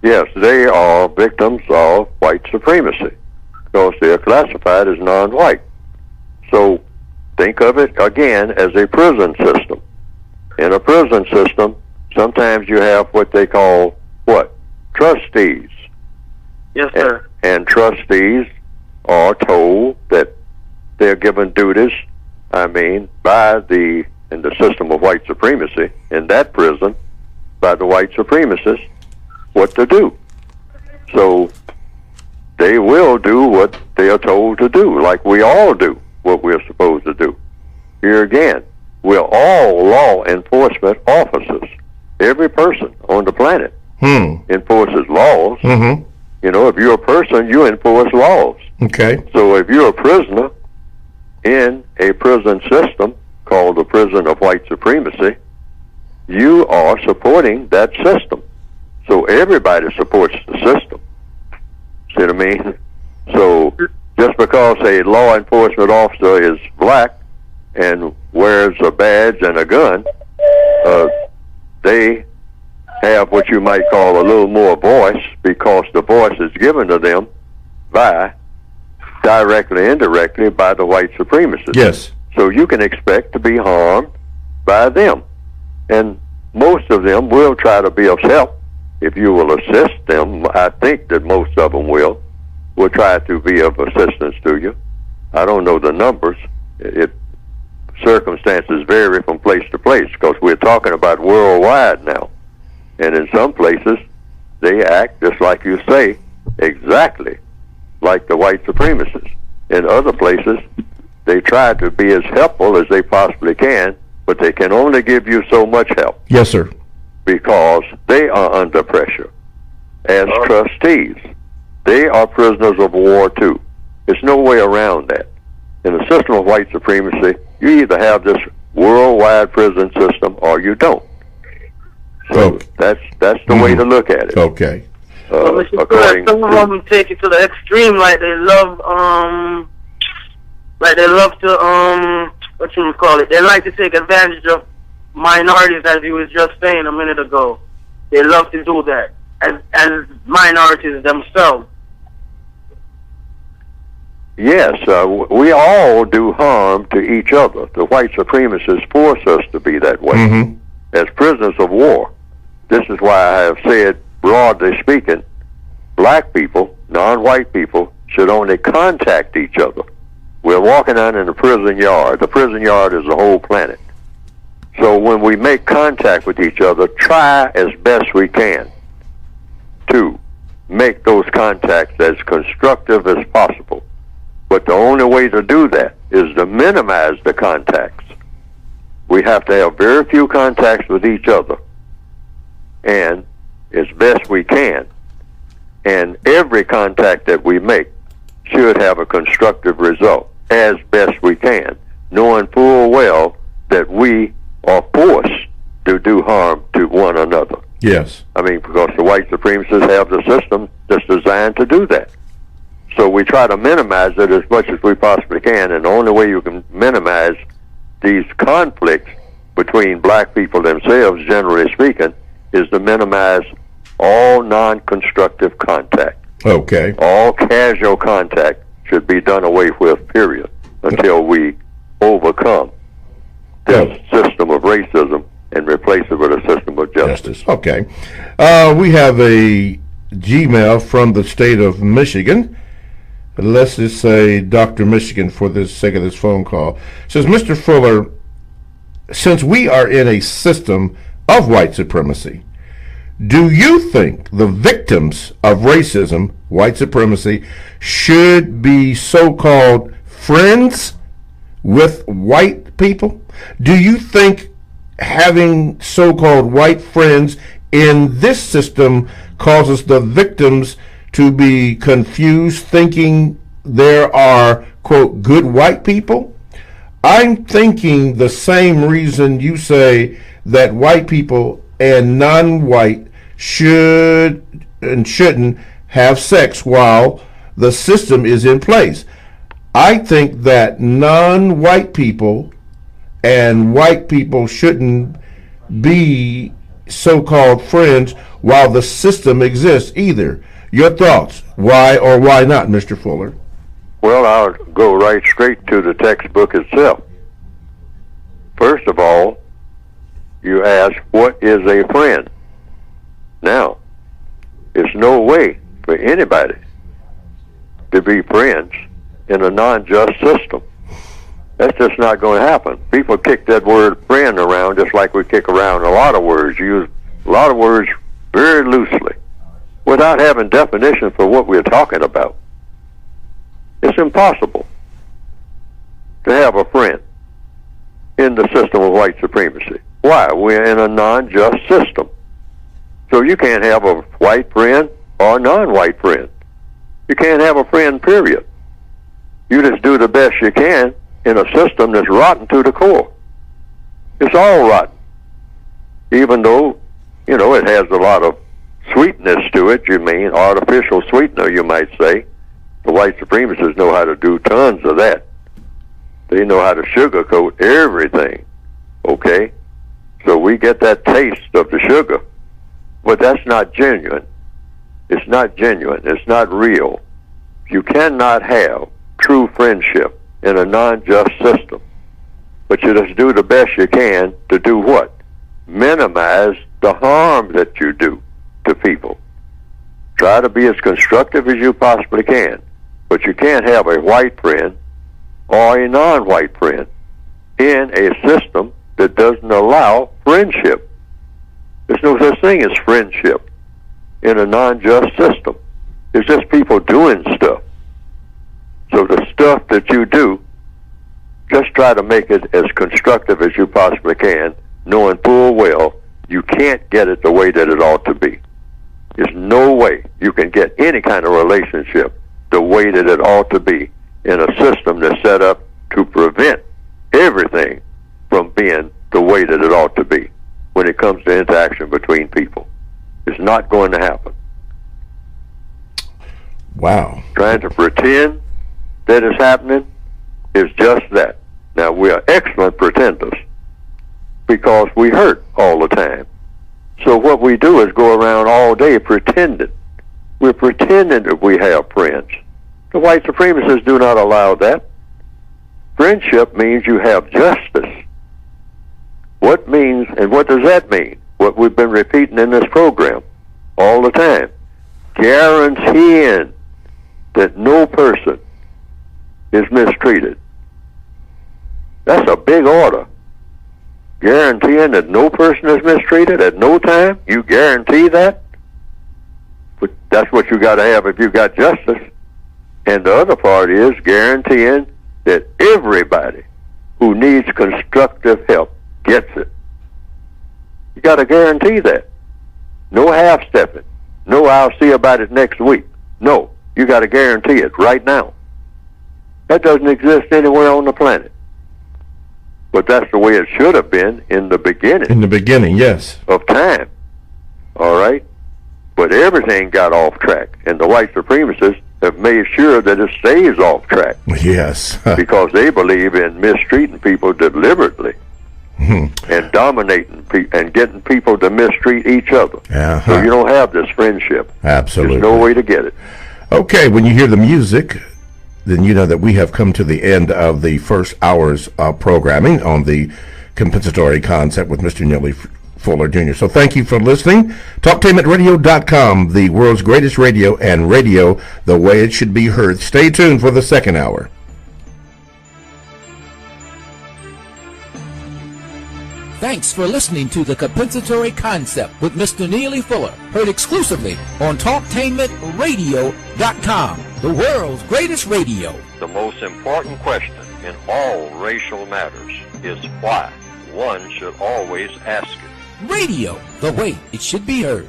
Yes, they are victims of white supremacy because they are classified as non-white. So think of it again as a prison system. In a prison system, sometimes you have what they call what? Trustees. Yes, sir. And trustees are told that they're given duties, by in the system of white supremacy, in that prison, by the white supremacists, what to do. So they will do what they are told to do, like we all do what we're supposed to do. Here again, we're all law enforcement officers. Every person on the planet enforces laws. Mm-hmm. You know, if you're a person, you enforce laws. Okay. So if you're a prisoner in a prison system called the prison of white supremacy, you are supporting that system. So everybody supports the system. See what I mean? So just because a law enforcement officer is black and wears a badge and a gun, they have what you might call a little more voice, because the voice is given to them directly, indirectly, by the white supremacists. Yes. So you can expect to be harmed by them. And most of them will try to be of help. If you will assist them, I think that most of them will try to be of assistance to you. I don't know the numbers. Circumstances vary from place to place, because we're talking about worldwide now. And in some places, they act just like you say, exactly like the white supremacists. In other places, they try to be as helpful as they possibly can, but they can only give you so much help. Yes, sir. Because they are under pressure as trustees. They are prisoners of war too. There's no way around that. In the system of white supremacy, you either have this worldwide prison system or you don't. So that's the way to look at it. Okay. Some of them take it to the extreme, like they love to what you would call it. They like to take advantage of minorities, as you was just saying a minute ago. They love to do that as minorities themselves. Yes, we all do harm to each other. The white supremacists force us to be that way. Mm-hmm. As prisoners of war. This is why I have said, broadly speaking, black people, non-white people, should only contact each other. We're walking out in the prison yard. The prison yard is the whole planet. So when we make contact with each other, try as best we can to make those contacts as constructive as possible. But the only way to do that is to minimize the contacts. We have to have very few contacts with each other, and as best we can. And every contact that we make should have a constructive result, as best we can, knowing full well that we are forced to do harm to one another. Yes. Because the white supremacists have the system that's designed to do that. So we try to minimize it as much as we possibly can, and the only way you can minimize these conflicts between black people themselves, generally speaking, is to minimize all non-constructive contact. Okay. All casual contact should be done away with, period, until we overcome this system of racism and replace it with a system of justice. Okay. We have a Gmail from the state of Michigan. Let's just say Dr. Michigan for the sake of this phone call. It says, Mr. Fuller, since we are in a system of white supremacy, do you think the victims of racism, white supremacy, should be so-called friends with white people? Do you think having so-called white friends in this system causes the victims to be confused, thinking there are, quote, good white people? I'm thinking the same reason you say that white people and non-white should and shouldn't have sex while the system is in place. I think that non-white people and white people shouldn't be so-called friends while the system exists either. Your thoughts, why or why not, Mr. Fuller? Well, I'll go right straight to the textbook itself. First of all, you ask, what is a friend? Now, there's no way for anybody to be friends in a non-just system. That's just not going to happen. People kick that word friend around just like we kick around a lot of words. Use a lot of words very loosely without having definition for what we're talking about. It's impossible to have a friend in the system of white supremacy. Why? We're in a non-just system. So you can't have a white friend or a non-white friend. You can't have a friend, period. You just do the best you can in a system that's rotten to the core. It's all rotten. Even though, you know, it has a lot of sweetness to it, you mean, artificial sweetener, you might say. The white supremacists know how to do tons of that. They know how to sugarcoat everything, okay? So we get that taste of the sugar, but that's not genuine. It's not genuine. It's not real. You cannot have true friendship in a non-just system, but you just do the best you can to do what? Minimize the harm that you do to people. Try to be as constructive as you possibly can, but you can't have a white friend or a non-white friend in a system that doesn't allow friendship. There's no such thing as friendship in a non-just system. It's just people doing stuff. So the stuff that you do, just try to make it as constructive as you possibly can, knowing full well you can't get it the way that it ought to be. There's no way you can get any kind of relationship the way that it ought to be in a system that's set up to prevent everything from being the way that it ought to be when it comes to interaction between people. It's not going to happen. Wow. Trying to pretend that it's happening is just that. Now, we are excellent pretenders because we hurt all the time. So what we do is go around all day pretending. We're pretending that we have friends. The white supremacists do not allow that. Friendship means you have justice. What means, and what does that mean? What we've been repeating in this program all the time. Guaranteeing that no person is mistreated. That's a big order. Guaranteeing that no person is mistreated at no time? You guarantee that? But that's what you got to have if you got justice. And the other part is guaranteeing that everybody who needs constructive help gets it. You got to guarantee that. No half-stepping. No, I'll see about it next week. No, you got to guarantee it right now. That doesn't exist anywhere on the planet. But that's the way it should have been in the beginning. In the beginning, yes. Of time. All right? But everything got off track. And the white supremacists have made sure that it stays off track. Yes. Because they believe in mistreating people deliberately. and dominating and getting people to mistreat each other. So you don't have this friendship. Absolutely. There's no way to get it. Okay, when you hear the music, then you know that we have come to the end of the first hour's programming on the compensatory concept with Mr. Neely Fuller Jr. So thank you for listening. TalkTainmentRadio.com, the world's greatest radio, and radio the way it should be heard. Stay tuned for the second hour. Thanks for listening to The Compensatory Concept with Mr. Neely Fuller, heard exclusively on TalkTainmentRadio.com, the world's greatest radio. The most important question in all racial matters is why. One should always ask it. Radio, the way it should be heard.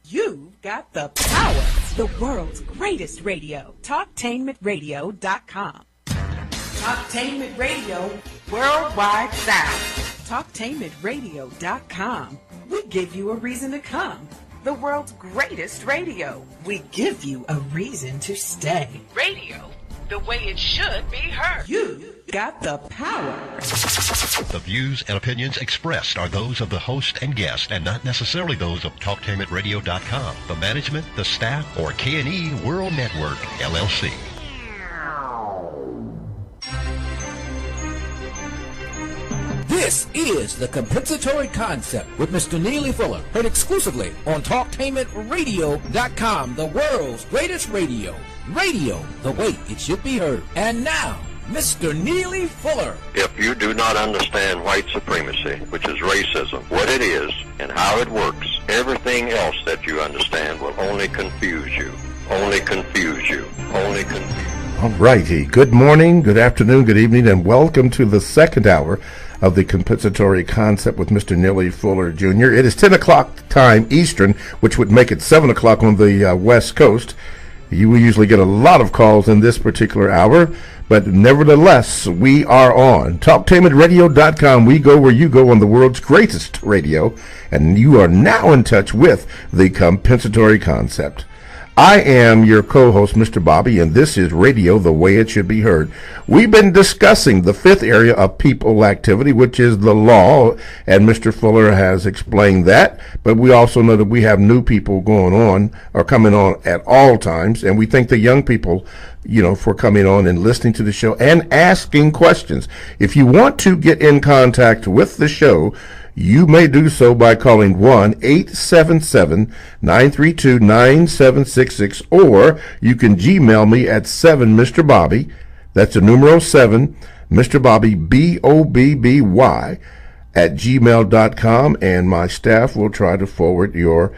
You've got the power. The world's greatest radio. TalkTainmentRadio.com. Talktainment Radio, worldwide sound. Talktainmentradio.com. We give you a reason to come. The world's greatest radio. We give you a reason to stay. Radio, the way it should be heard. You got the power. The views and opinions expressed are those of the host and guest and not necessarily those of TalkTainmentRadio.com, the management, the staff, or K&E World Network, LLC. This is The Compensatory Concept with Mr. Neely Fuller, heard exclusively on TalkTainmentRadio.com, the world's greatest radio. Radio, the way it should be heard. And now, Mr. Neely Fuller. If you do not understand white supremacy, which is racism, what it is and how it works, everything else that you understand will only confuse you. Only confuse you. Only confuse you. All righty. Good morning, good afternoon, good evening, and welcome to the second hour of the Compensatory Concept with Mr. Neely Fuller Jr. It is 10 o'clock time Eastern, which would make it 7 o'clock on the West Coast. You will usually get a lot of calls in this particular hour, but nevertheless, we are on TalkTainmentRadio.com. We go where you go on the world's greatest radio, and you are now in touch with the Compensatory Concept. I am your co-host, Mr. Bobby, and this is Radio the Way It Should Be Heard. We've been discussing the fifth area of people activity, which is the law, and Mr. Fuller has explained that, but we also know that we have new people going on or coming on at all times, and we thank the young people, for coming on and listening to the show and asking questions. If you want to get in contact with the show, you may do so by calling 1-877-932-9766, or you can Gmail me at 7MrBobby. That's the numeral 7, Mr. Bobby, BOBBY, at gmail.com, and my staff will try to forward your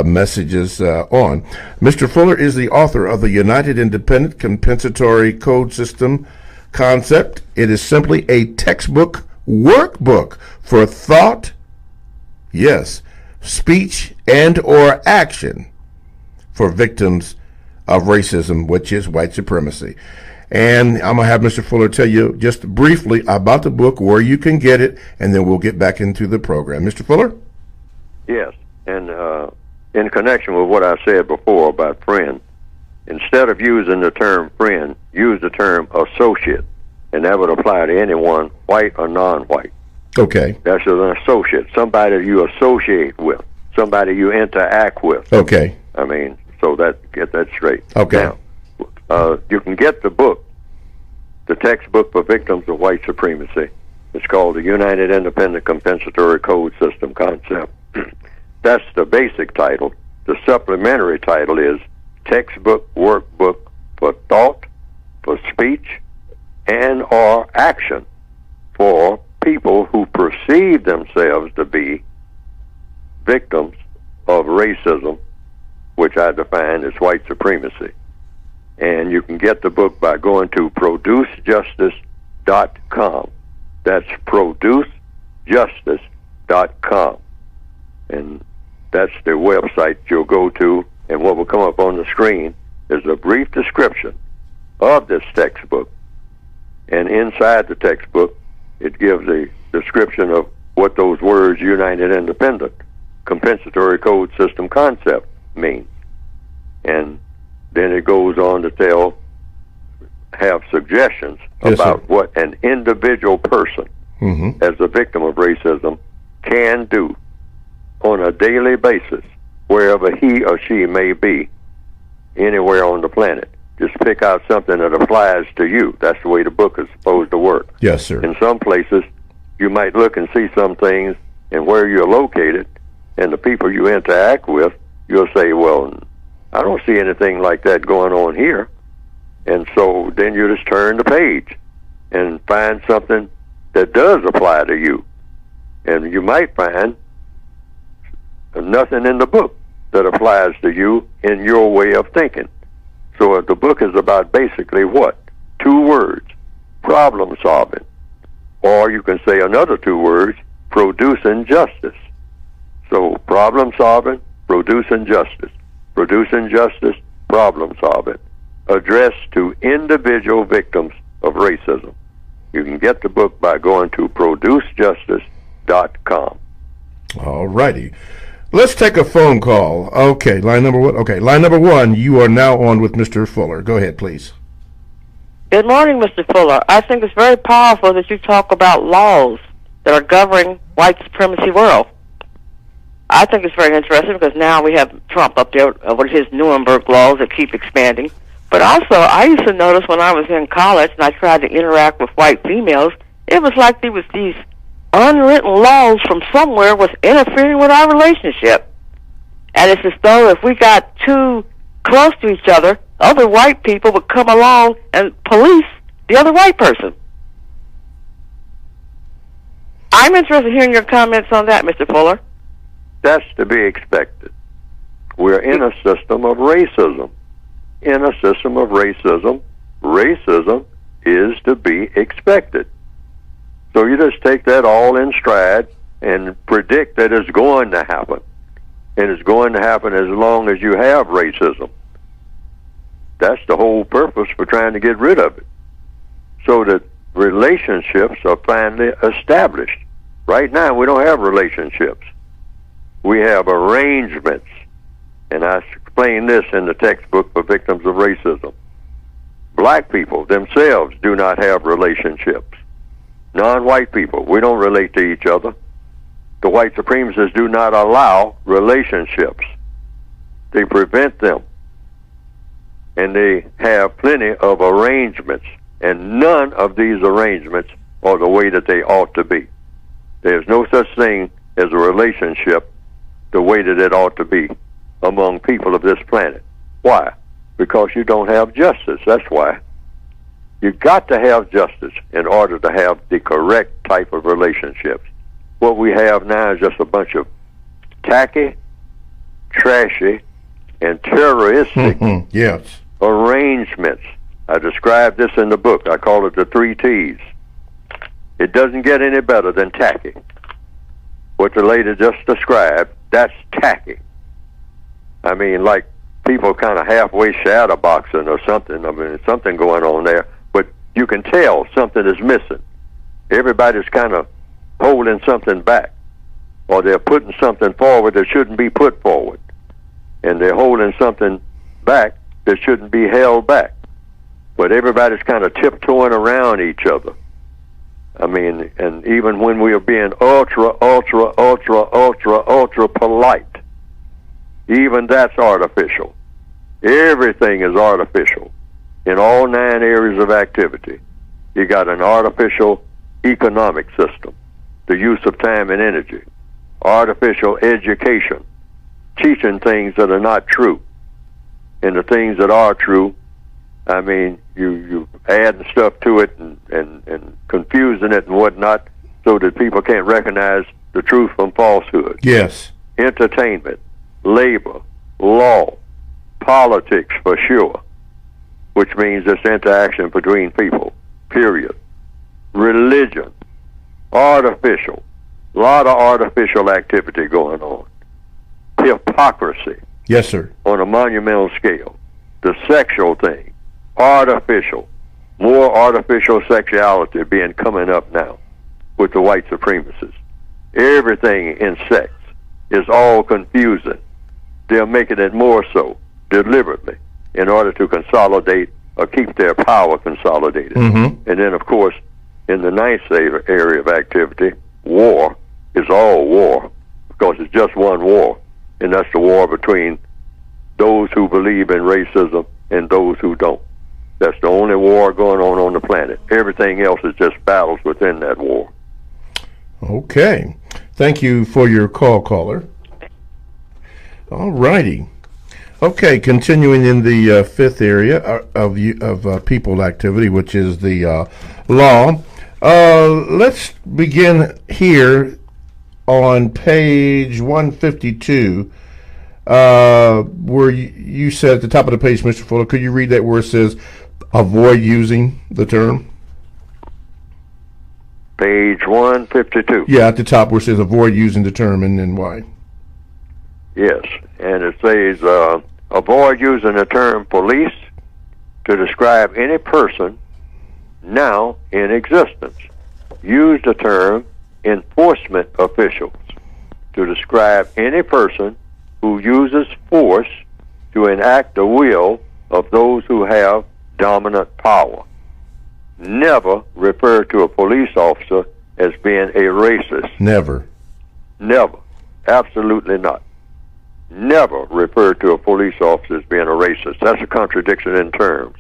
messages on. Mr. Fuller is the author of the United Independent Compensatory Code System Concept. It is simply a textbook workbook for thought, yes, speech, and or action for victims of racism, which is white supremacy. And I'm going to have Mr. Fuller tell you just briefly about the book, where you can get it, and then we'll get back into the program. Mr. Fuller? Yes, and in connection with what I said before about friend, instead of using the term friend, use the term associate. And that would apply to anyone, white or non-white. Okay. That's an associate, somebody you associate with, somebody you interact with. Okay. I mean, so get that straight. Okay. Now, you can get the book, the textbook for victims of white supremacy. It's called the United Independent Compensatory Code System Concept. That's the basic title. The supplementary title is Textbook Workbook for Thought, for Speech, and or action for people who perceive themselves to be victims of racism, which I define as white supremacy. And you can get the book by going to producejustice.com. That's producejustice.com. And that's the website you'll go to, and what will come up on the screen is a brief description of this textbook. And inside the textbook, it gives a description of what those words, United Independent Compensatory Code System Concept, mean. And then it goes on to tell have suggestions Yes, about sir. what an individual person as a victim of racism can do on a daily basis, wherever he or she may be, anywhere on the planet. Just pick out something that applies to you. That's the way the book is supposed to work. Yes, sir. In some places, you might look and see some things, and where you're located and the people you interact with, you'll say, well, I don't see anything like that going on here. And so then you just turn the page and find something that does apply to you. And you might find nothing in the book that applies to you in your way of thinking. So the book is about basically what? 2 words, problem solving. Or you can say another 2 words, producing justice. So problem solving, producing justice. Producing justice, problem solving. Addressed to individual victims of racism. You can get the book by going to producejustice.com. All righty. Let's take a phone call. Okay, line number 1. Okay, line number 1, you are now on with Mr. Fuller. Go ahead, please. Good morning, Mr. Fuller. I think it's very powerful that you talk about laws that are governing white supremacy world. I think it's very interesting because now we have Trump up there with his Nuremberg laws that keep expanding. But also, I used to notice when I was in college and I tried to interact with white females, it was like there was these unwritten laws from somewhere was interfering with our relationship. And it's as though if we got too close to each other, other white people would come along and police the other white person. I'm interested in hearing your comments on that, Mr. Fuller. That's to be expected. We're in a system of racism. In a system of racism, racism is to be expected. So you just take that all in stride and predict that it's going to happen. And it's going to happen as long as you have racism. That's the whole purpose for trying to get rid of it. So that relationships are finally established. Right now, we don't have relationships. We have arrangements. And I explain this in the textbook for victims of racism. Black people themselves do not have relationships. Non-white people, we don't relate to each other. The white supremacists do not allow relationships. They prevent them. And they have plenty of arrangements. And none of these arrangements are the way that they ought to be. There's no such thing as a relationship the way that it ought to be among people of this planet. Why? Because you don't have justice. That's why. You've got to have justice in order to have the correct type of relationships. What we have now is just a bunch of tacky, trashy, and terroristic Yes. arrangements. I describe this in the book. I call it the 3 T's. It doesn't get any better than tacky. What the lady just described, that's tacky. I mean, like people kind of halfway shadow boxing or something. I mean, something going on there. But you can tell something is missing. Everybody's kind of holding something back. Or they're putting something forward that shouldn't be put forward. And they're holding something back that shouldn't be held back. But everybody's kind of tiptoeing around each other. I mean, and even when we are being ultra polite, even that's artificial. Everything is artificial in all 9 areas of activity. You got an artificial economic system, the use of time and energy, artificial education, teaching things that are not true. And the things that are true, I mean, you add stuff to it and confusing it and whatnot so that people can't recognize the truth from falsehood. Yes. Entertainment, labor, law, politics for sure, which means this interaction between people, period. Religion, artificial, a lot of artificial activity going on. Hypocrisy. Yes, sir. On a monumental scale. The sexual thing, artificial. More artificial sexuality being coming up now with the white supremacists. Everything in sex is all confusing. They're making it more so, deliberately, in order to consolidate keep their power consolidated. Mm-hmm. And then, of course, in the ninth area of activity, war is all war, because it's just one war, and that's the war between those who believe in racism and those who don't. That's the only war going on the planet. Everything else is just battles within that war. Okay. Thank you for your call, caller. All righty. Okay, continuing in the fifth area of people activity, which is the law. Let's begin here on page 152, where you said at the top of the page, Mr. Fuller, could you read that where it says, avoid using the term? Page 152. Yeah, at the top where it says, avoid using the term, and then why? Yes, and it says, avoid using the term police to describe any person now in existence. Use the term enforcement officials to describe any person who uses force to enact the will of those who have dominant power. Never refer to a police officer as being a racist. Never. Never. Absolutely not. Never refer to a police officer as being a racist. That's a contradiction in terms.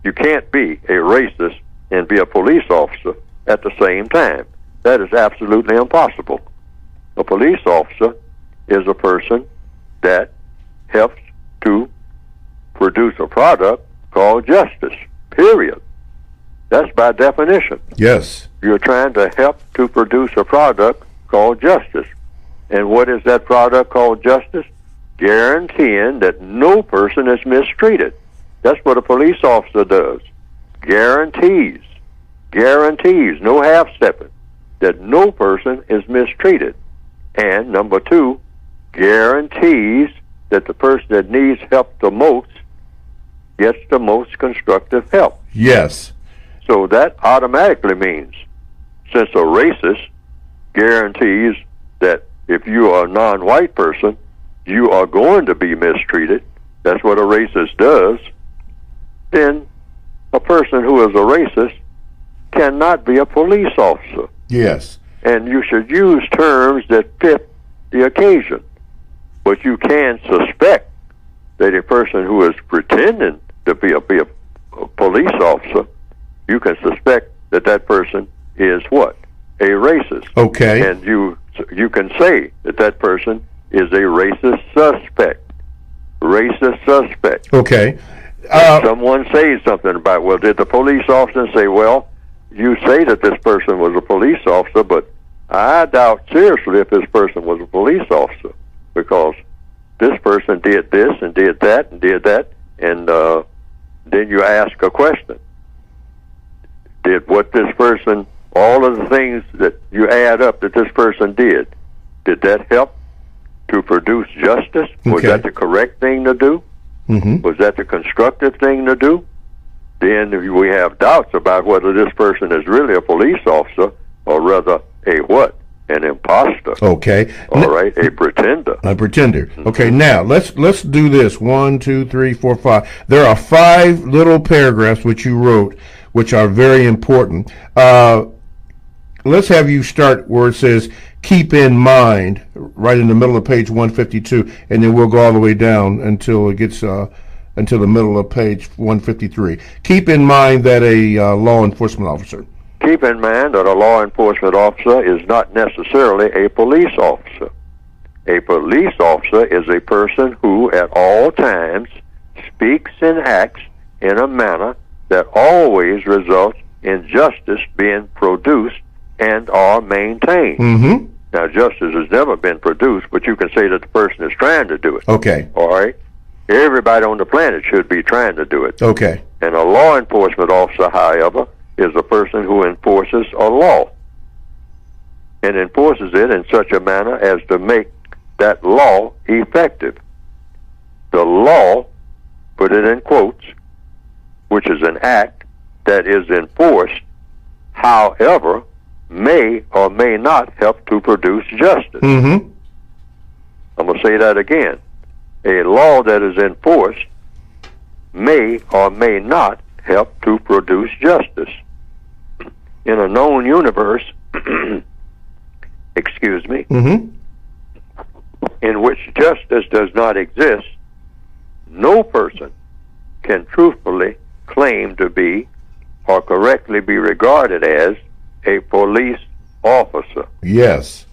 You can't be a racist and be a police officer at the same time. That is absolutely impossible. A police officer is a person that helps to produce a product called justice, period. That's by definition. Yes. You're trying to help to produce a product called justice. And what is that product called justice? Guaranteeing that no person is mistreated. That's what a police officer does. Guarantees, no half-stepping, that no person is mistreated. And number two, guarantees that the person that needs help the most gets the most constructive help. Yes. So that automatically means, since a racist guarantees that if you are a non-white person, you are going to be mistreated, that's what a racist does, then a person who is a racist cannot be a police officer. Yes. And you should use terms that fit the occasion. But you can suspect that a person who is pretending to be a police officer, you can suspect that that person is what? A racist. Okay. And you can say that that person is a racist suspect. Racist suspect. Okay. Someone says something about, well, did the police officer say, well, you say that this person was a police officer, but I doubt seriously if this person was a police officer, because this person did this and did that and did that, and then you ask a question. Did what this person, all of the things that you add up that this person did that help to produce justice? Was Okay. that the correct thing to do? Mm-hmm. Was that the constructive thing to do? Then we have doubts about whether this person is really a police officer or rather a what? An imposter. Okay. All right, a pretender. A pretender. Mm-hmm. Okay, now let's do this. 1, 2, 3, 4, 5. There are 5 little paragraphs which you wrote, which are very important. Let's have you start where it says keep in mind, right in the middle of page 152, and then we'll go all the way down until it gets until the middle of page 153. Keep in mind that a law enforcement officer. Keep in mind that a law enforcement officer is not necessarily a police officer. A police officer is a person who at all times speaks and acts in a manner that always results in justice being produced and or maintained. Mm-hmm. Now, justice has never been produced, but you can say that the person is trying to do it. Okay. All right? Everybody on the planet should be trying to do it. Okay. And a law enforcement officer, however, is a person who enforces a law and enforces it in such a manner as to make that law effective. The law, put it in quotes, which is an act that is enforced, however, may or may not help to produce justice. Mm-hmm. I'm going to say that again. A law that is enforced may or may not help to produce justice. In a known universe, excuse me, in which justice does not exist, no person can truthfully claim to be or correctly be regarded as a police officer. Yes.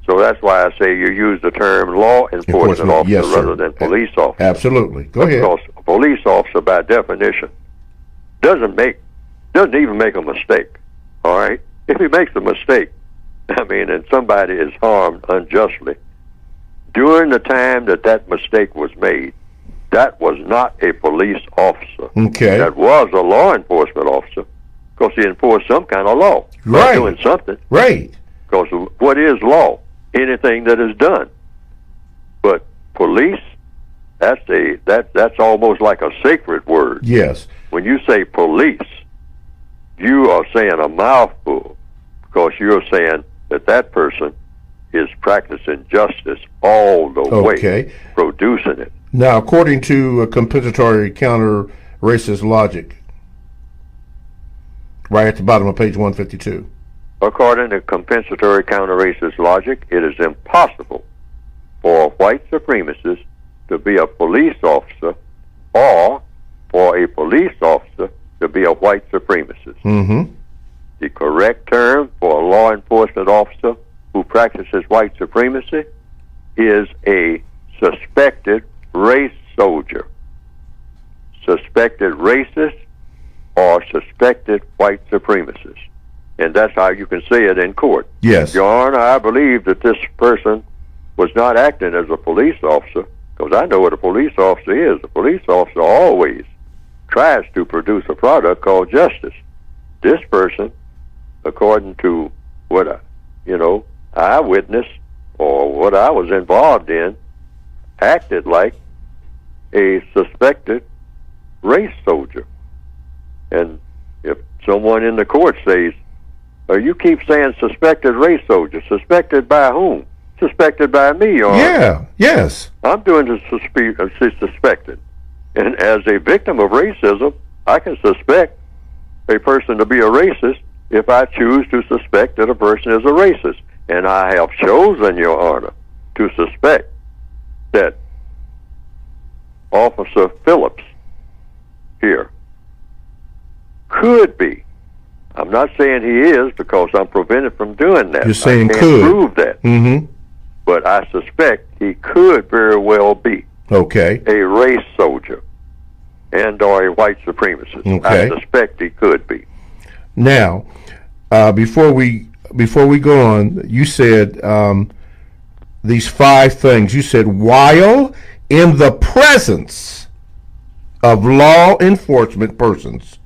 So that's why I say you use the term law enforcement officer yes, rather than police officer. Absolutely. Go ahead. Because a police officer, by definition, doesn't even make a mistake. All right? If he makes a mistake, I mean, and somebody is harmed unjustly, during the time that mistake was made, that was not a police officer. Okay. That was a law enforcement officer, because he enforced some kind of law. Right. Doing something. Right. Because what is law? Anything that is done. But police, that's almost like a sacred word. Yes. When you say police, you are saying a mouthful, because you're saying that person is practicing justice all the way, producing it. Now, according to compensatory counter-racist logic, right at the bottom of page 152. According to compensatory counter-racist logic, it is impossible for a white supremacist to be a police officer or for a police officer to be a white supremacist. The correct term for a law enforcement officer who practices white supremacy is a suspected race soldier, suspected racist, or suspected white supremacist. And that's how you can say it in court. Yes. Your Honor, I believe that this person was not acting as a police officer, because I know what a police officer is. A police officer always tries to produce a product called justice. This person, according to what I witnessed or what I was involved in, acted like a suspected race soldier. And if someone in the court says, you keep saying suspected race soldier, suspected by whom? Suspected by me, Your Honor. Yeah, yes. I'm doing the suspected. And as a victim of racism, I can suspect a person to be a racist if I choose to suspect that a person is a racist. And I have chosen, Your Honor, to suspect that Officer Phillips here could be. I'm not saying he is, because I'm prevented from doing that. You're saying I can't could. prove that. But I suspect he could very well be a race soldier and or a white supremacist. I suspect he could be. Now, before we go on, you said these 5 things. You said, while in the presence of law enforcement persons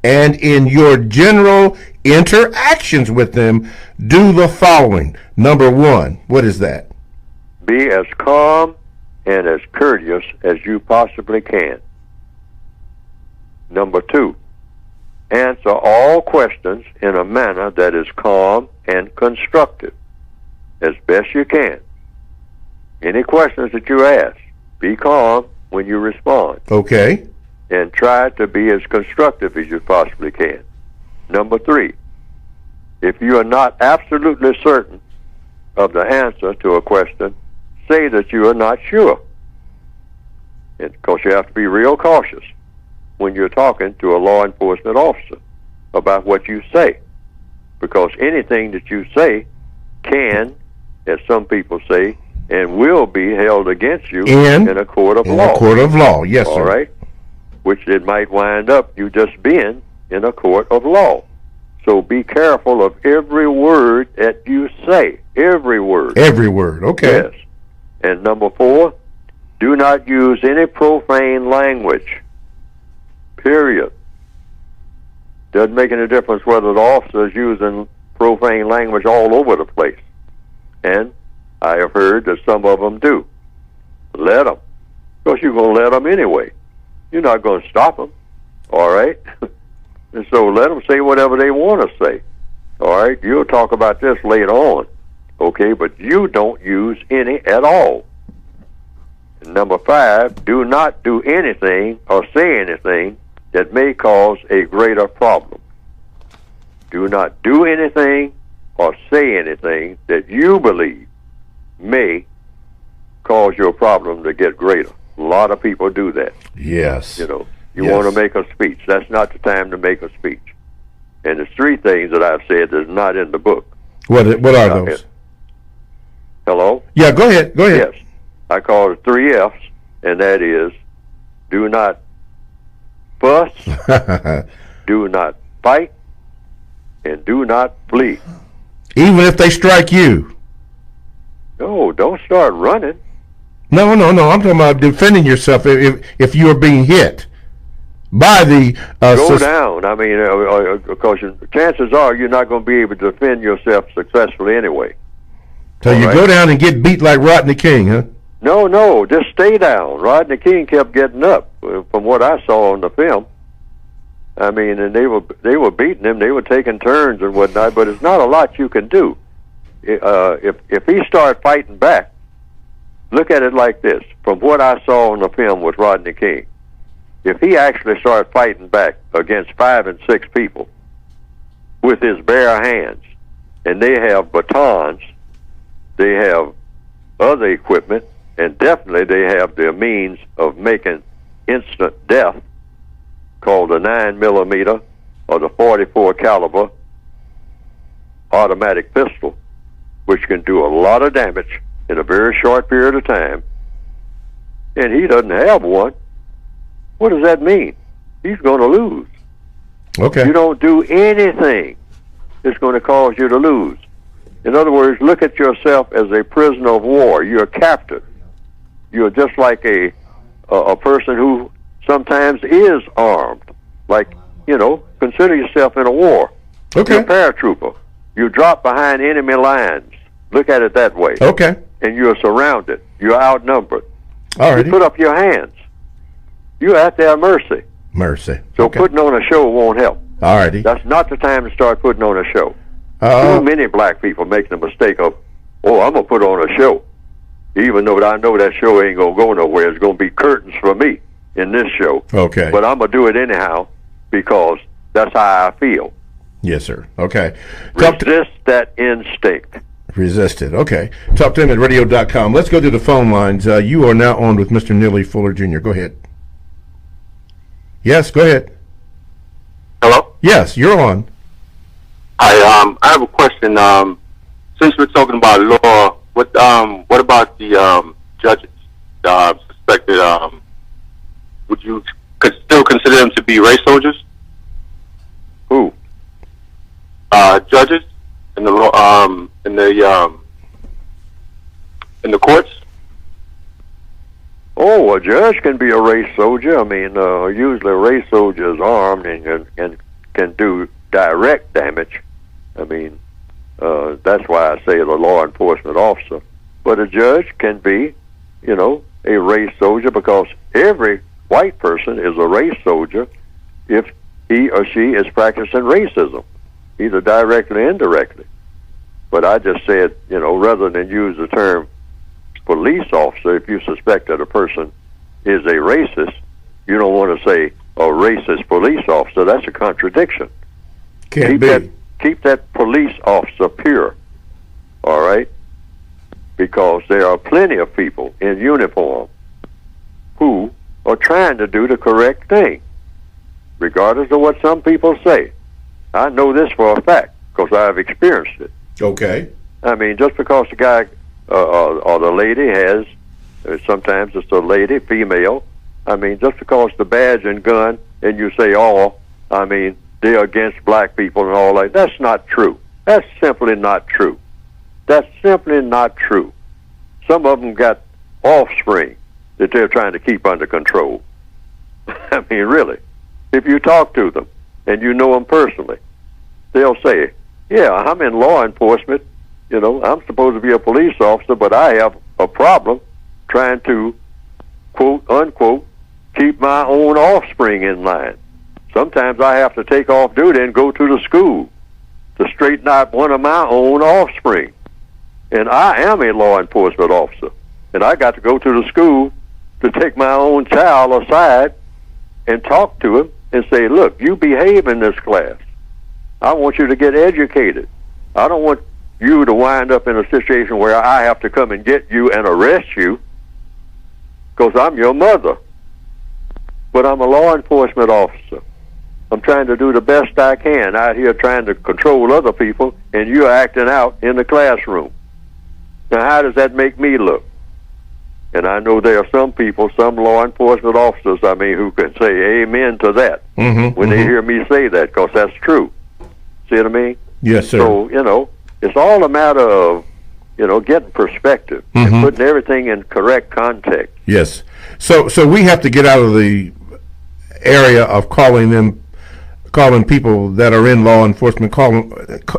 and in your general interactions with them, do the following. Number 1, what is that? Be as calm and as courteous as you possibly can. Number 2, answer all questions in a manner that is calm and constructive, as best you can. Any questions that you ask, be calm when you respond. Okay. And try to be as constructive as you possibly can. Number 3, if you are not absolutely certain of the answer to a question, say that you are not sure. Because you have to be real cautious when you're talking to a law enforcement officer about what you say. Because anything that you say can, as some people say, and will be held against you in a court of law. In a court of law, yes, sir. All right? Which it might wind up you just being in a court of law. So be careful of every word that you say. Every word. Every word, okay. Yes. And number 4, do not use any profane language. Period. Doesn't make any difference whether the officer is using profane language all over the place. And I have heard that some of them do. Let them. Because you're going to let them anyway. You're not going to stop them. All right? And so let them say whatever they want to say. All right? You'll talk about this later on. Okay? But you don't use any at all. And number 5, do not do anything or say anything that may cause a greater problem. Do not do anything or say anything that you believe may cause your problem to get greater. A lot of people do that. Yes. You know, you Yes. want to make a speech. That's not the time to make a speech. And there's three things that I've said that's not in the book. What are those? Hello? Yeah, go ahead. Go ahead. Yes. I call it 3 F's, and that is do not fuss, do not fight, and do not flee. Even if they strike you. No, don't start running. No. I'm talking about defending yourself if you are being hit by the. Go down. I mean, because chances are you're not going to be able to defend yourself successfully anyway. So you go down and get beat like Rodney King, huh? No, just stay down. Rodney King kept getting up, from what I saw on the film. I mean, and they were beating him. They were taking turns and whatnot. But it's not a lot you can do. If he started fighting back, look at it like this. From what I saw on the film with Rodney King, if he actually started fighting back against 5 and 6 people with his bare hands, and they have batons, they have other equipment, and definitely they have the means of making instant death, called the 9mm or the .44 caliber automatic pistol, which can do a lot of damage in a very short period of time, and he doesn't have one. What does that mean? He's going to lose. Okay. You don't do anything that's going to cause you to lose. In other words, look at yourself as a prisoner of war. You're a captive. You're just like a person who sometimes is armed. Like, consider yourself in a war. Okay. You're a paratrooper. You drop behind enemy lines. Look at it that way. Okay. And you're surrounded. You're outnumbered. All right. You put up your hands. You have to have mercy. Mercy. So okay. putting on a show won't help. All righty. That's not the time to start putting on a show. Uh, Too many black people make the mistake of, I'm going to put on a show. Even though I know that show ain't going to go nowhere. It's going to be curtains for me in this show. Okay. But I'm going to do it anyhow because that's how I feel. Yes, sir. Okay. Resist that instinct. Resist it. Okay. Talk to him at radio.com. Let's go to the phone lines. You are now on with Mr. Neely Fuller Jr. Go ahead. Yes, go ahead. Hello? Yes, you're on. I have a question. Since we're talking about law, what about the judges suspected? Would you still consider them to be race soldiers? Who? Judges in the law, in the courts. Oh, a judge can be a race soldier. I mean, usually a race soldier is armed and can do direct damage. I mean, that's why I say the law enforcement officer. But a judge can be, a race soldier, because every white person is a race soldier if he or she is practicing racism, either directly or indirectly. But I just said, rather than use the term police officer, if you suspect that a person is a racist, you don't want to say a racist police officer. That's a contradiction. Keep that police officer pure, all right? Because there are plenty of people in uniform who are trying to do the correct thing, regardless of what some people say. I know this for a fact because I've experienced it. Okay. I mean, just because the guy or the lady has, sometimes it's a lady, female, I mean, just because the badge and gun, and you say, I mean, they're against black people and all that, that's not true. That's simply not true. That's simply not true. Some of them got offspring that they're trying to keep under control. I mean, really. If you talk to them and you know them personally, they'll say, yeah, I'm in law enforcement. I'm supposed to be a police officer, but I have a problem trying to, quote, unquote, keep my own offspring in line. Sometimes I have to take off duty and go to the school to straighten out one of my own offspring. And I am a law enforcement officer. And I got to go to the school to take my own child aside and talk to him and say, look, you behave in this class. I want you to get educated. I don't want you to wind up in a situation where I have to come and get you and arrest you because I'm your mother. But I'm a law enforcement officer. I'm trying to do the best I can out here trying to control other people, and you're acting out in the classroom. Now, how does that make me look? And I know there are some people, some law enforcement officers, who can say amen to that when they hear me say that, because that's true. See what I mean? Yes, sir. So, it's all a matter of, getting perspective and putting everything in correct context. Yes. So we have to get out of the area of calling people that are in law enforcement,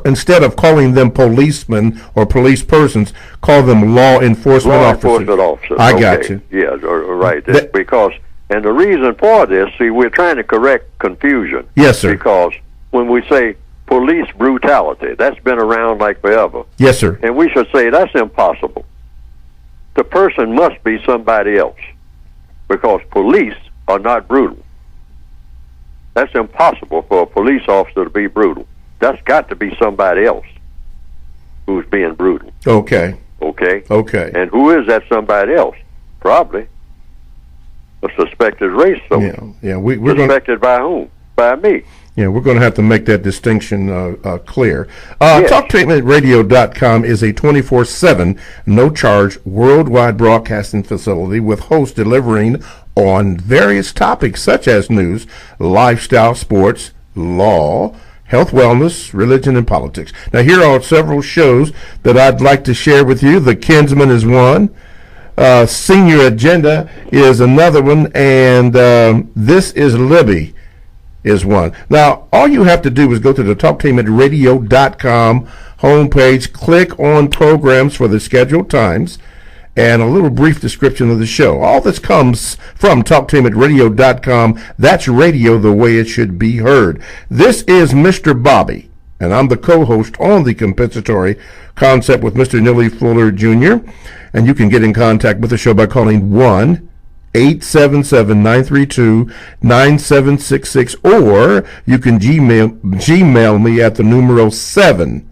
instead of calling them policemen or police persons, call them law enforcement officers. Law enforcement officers. I got you. Yeah, right. And the reason for this, we're trying to correct confusion. Yes, sir. Because when we say police brutality, that's been around like forever. Yes, sir. And we should say that's impossible. The person must be somebody else, because police are not brutal. That's impossible for a police officer to be brutal. That's got to be somebody else who's being brutal. Okay. And who is that somebody else? Probably a suspected race. Yeah. We're suspected by whom? By me. Yeah, we're going to have to make that distinction clear. Yes. TalkTreatmentRadio.com is a 24/7, no-charge, worldwide broadcasting facility with hosts delivering on various topics such as news, lifestyle, sports, law, health, wellness, religion, and politics. Now, here are several shows that I'd like to share with you. The Kinsman is one. Senior Agenda is another one. And This is Libby is one. Now, all you have to do is go to the TalkTreatmentRadio.com homepage, click on programs for the scheduled times, and a little brief description of the show. All this comes from TalkTreatmentRadio.com. That's radio the way it should be heard. This is Mr. Bobby, and I'm the co-host on the Compensatory Concept with Mr. Neely Fuller Jr., and you can get in contact with the show by calling 1-877-932-9766, or you can Gmail me at the numero 7,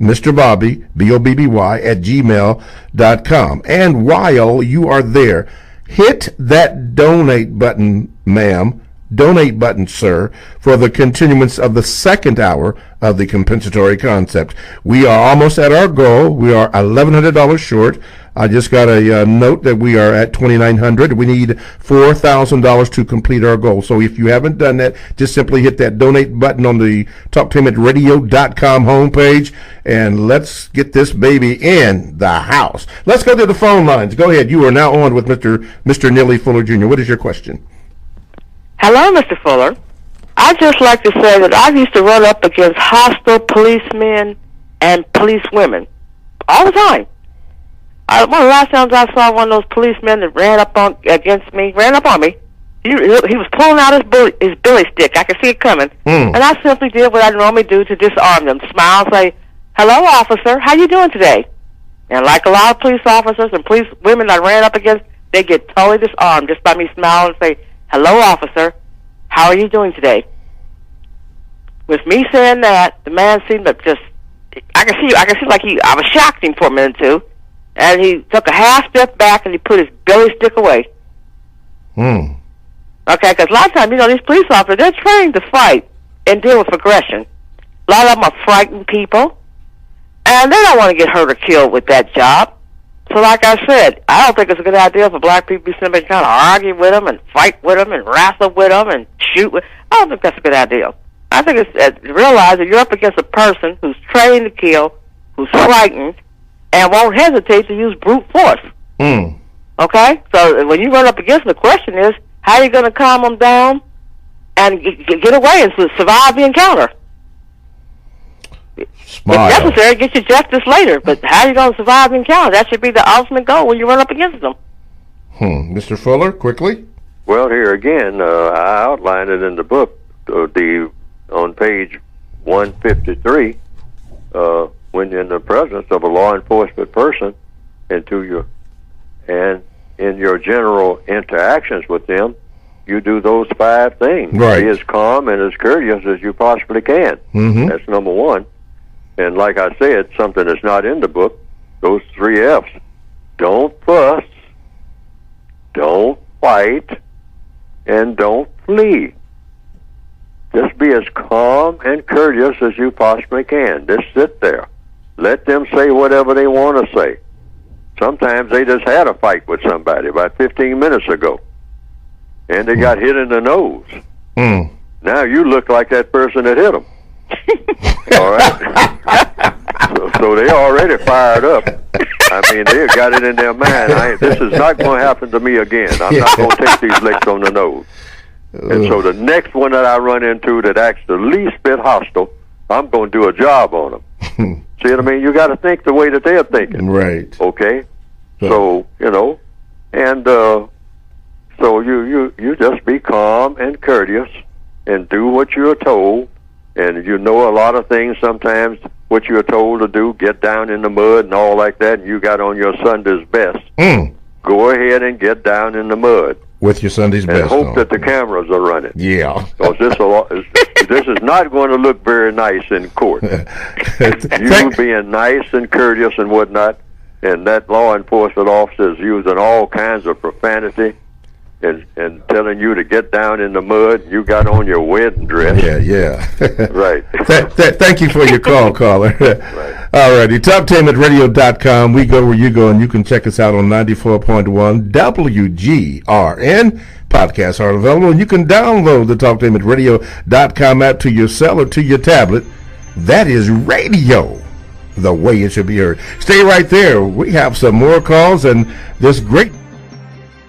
Mr. Bobby, B-O-B-B-Y, at gmail.com. And while you are there, hit that donate button, ma'am, donate button, sir, for the continuance of the second hour of the Compensatory Concept. We are almost at our goal. We are $1,100 short. I just got a note that we are at $2,900. We need $4,000 to complete our goal. So if you haven't done that, just simply hit that donate button on the TalkTreatmentRadio.com homepage, and let's get this baby in the house. Let's go to the phone lines. Go ahead. You are now on with Mr. Neely Fuller Jr. What is your question? Hello, Mr. Fuller. I'd just like to say that I used to run up against hostile policemen and policewomen all the time. One of the last times I saw one of those policemen that ran up on me. He was pulling out his billy stick. I could see it coming. And I simply did what I normally do to disarm them. Smile and say, "Hello, officer. How you doing today?" And like a lot of police officers and police women I ran up against, they get totally disarmed just by me smiling and say, "Hello, officer. How are you doing today?" With me saying that, the man seemed to I could see like I was shocked him for a minute or two. And he took a half step back and he put his billy stick away. Okay, because a lot of times, these police officers, they're trained to fight and deal with aggression. A lot of them are frightened people, and they don't want to get hurt or killed with that job. So like I said, I don't think it's a good idea for black people to simply kind of argue with them and fight with them and wrestle with them and shoot with. I don't think that's a good idea. I think it's realize that you're up against a person who's trained to kill, who's frightened, and won't hesitate to use brute force. Okay? So when you run up against them, the question is, how are you going to calm them down and get away and survive the encounter? Smile. If necessary, get your justice later. But how are you going to survive the encounter? That should be the ultimate goal when you run up against them. Mr. Fuller, quickly. Well, here again, I outlined it in the book, on page 153, when you're in the presence of a law enforcement person, and in your general interactions with them, you do those 5 things. Right. Be as calm and as courteous as you possibly can. Mm-hmm. That's number 1. And like I said, something that's not in the book, those 3 F's. Don't fuss, don't fight, and don't flee. Just be as calm and courteous as you possibly can. Just sit there. Let them say whatever they want to say. Sometimes they just had a fight with somebody about 15 minutes ago, and they got hit in the nose. Mm. Now you look like that person that hit them. All right? So they already fired up. I mean, they got it in their mind. This is not going to happen to me again. I'm not going to take these licks on the nose. And so the next one that I run into that acts the least bit hostile, I'm going to do a job on them. See what I mean? You got to think the way that they're thinking. Right. Okay? So, you know, and so you just be calm and courteous and do what you're told. And you know a lot of things sometimes, what you're told to do, get down in the mud and all like that, and you got on your Sunday's best. Go ahead and get down in the mud. With your Sunday's and best hope on. that the cameras are running. Yeah. Because this is not going to look very nice in court. You being nice and courteous and whatnot, and that law enforcement officer is using all kinds of profanity and telling you to get down in the mud. You got on your wedding dress. Yeah. Right. Thank you for your call, caller. Right. All righty. TalkTainmentRadio.com. We go where you go, and you can check us out on 94.1 WGRN. Podcasts are available, and you can download the TalkTainmentRadio.com app to your cell or to your tablet. That is radio, the way it should be heard. Stay right there. We have some more calls and this great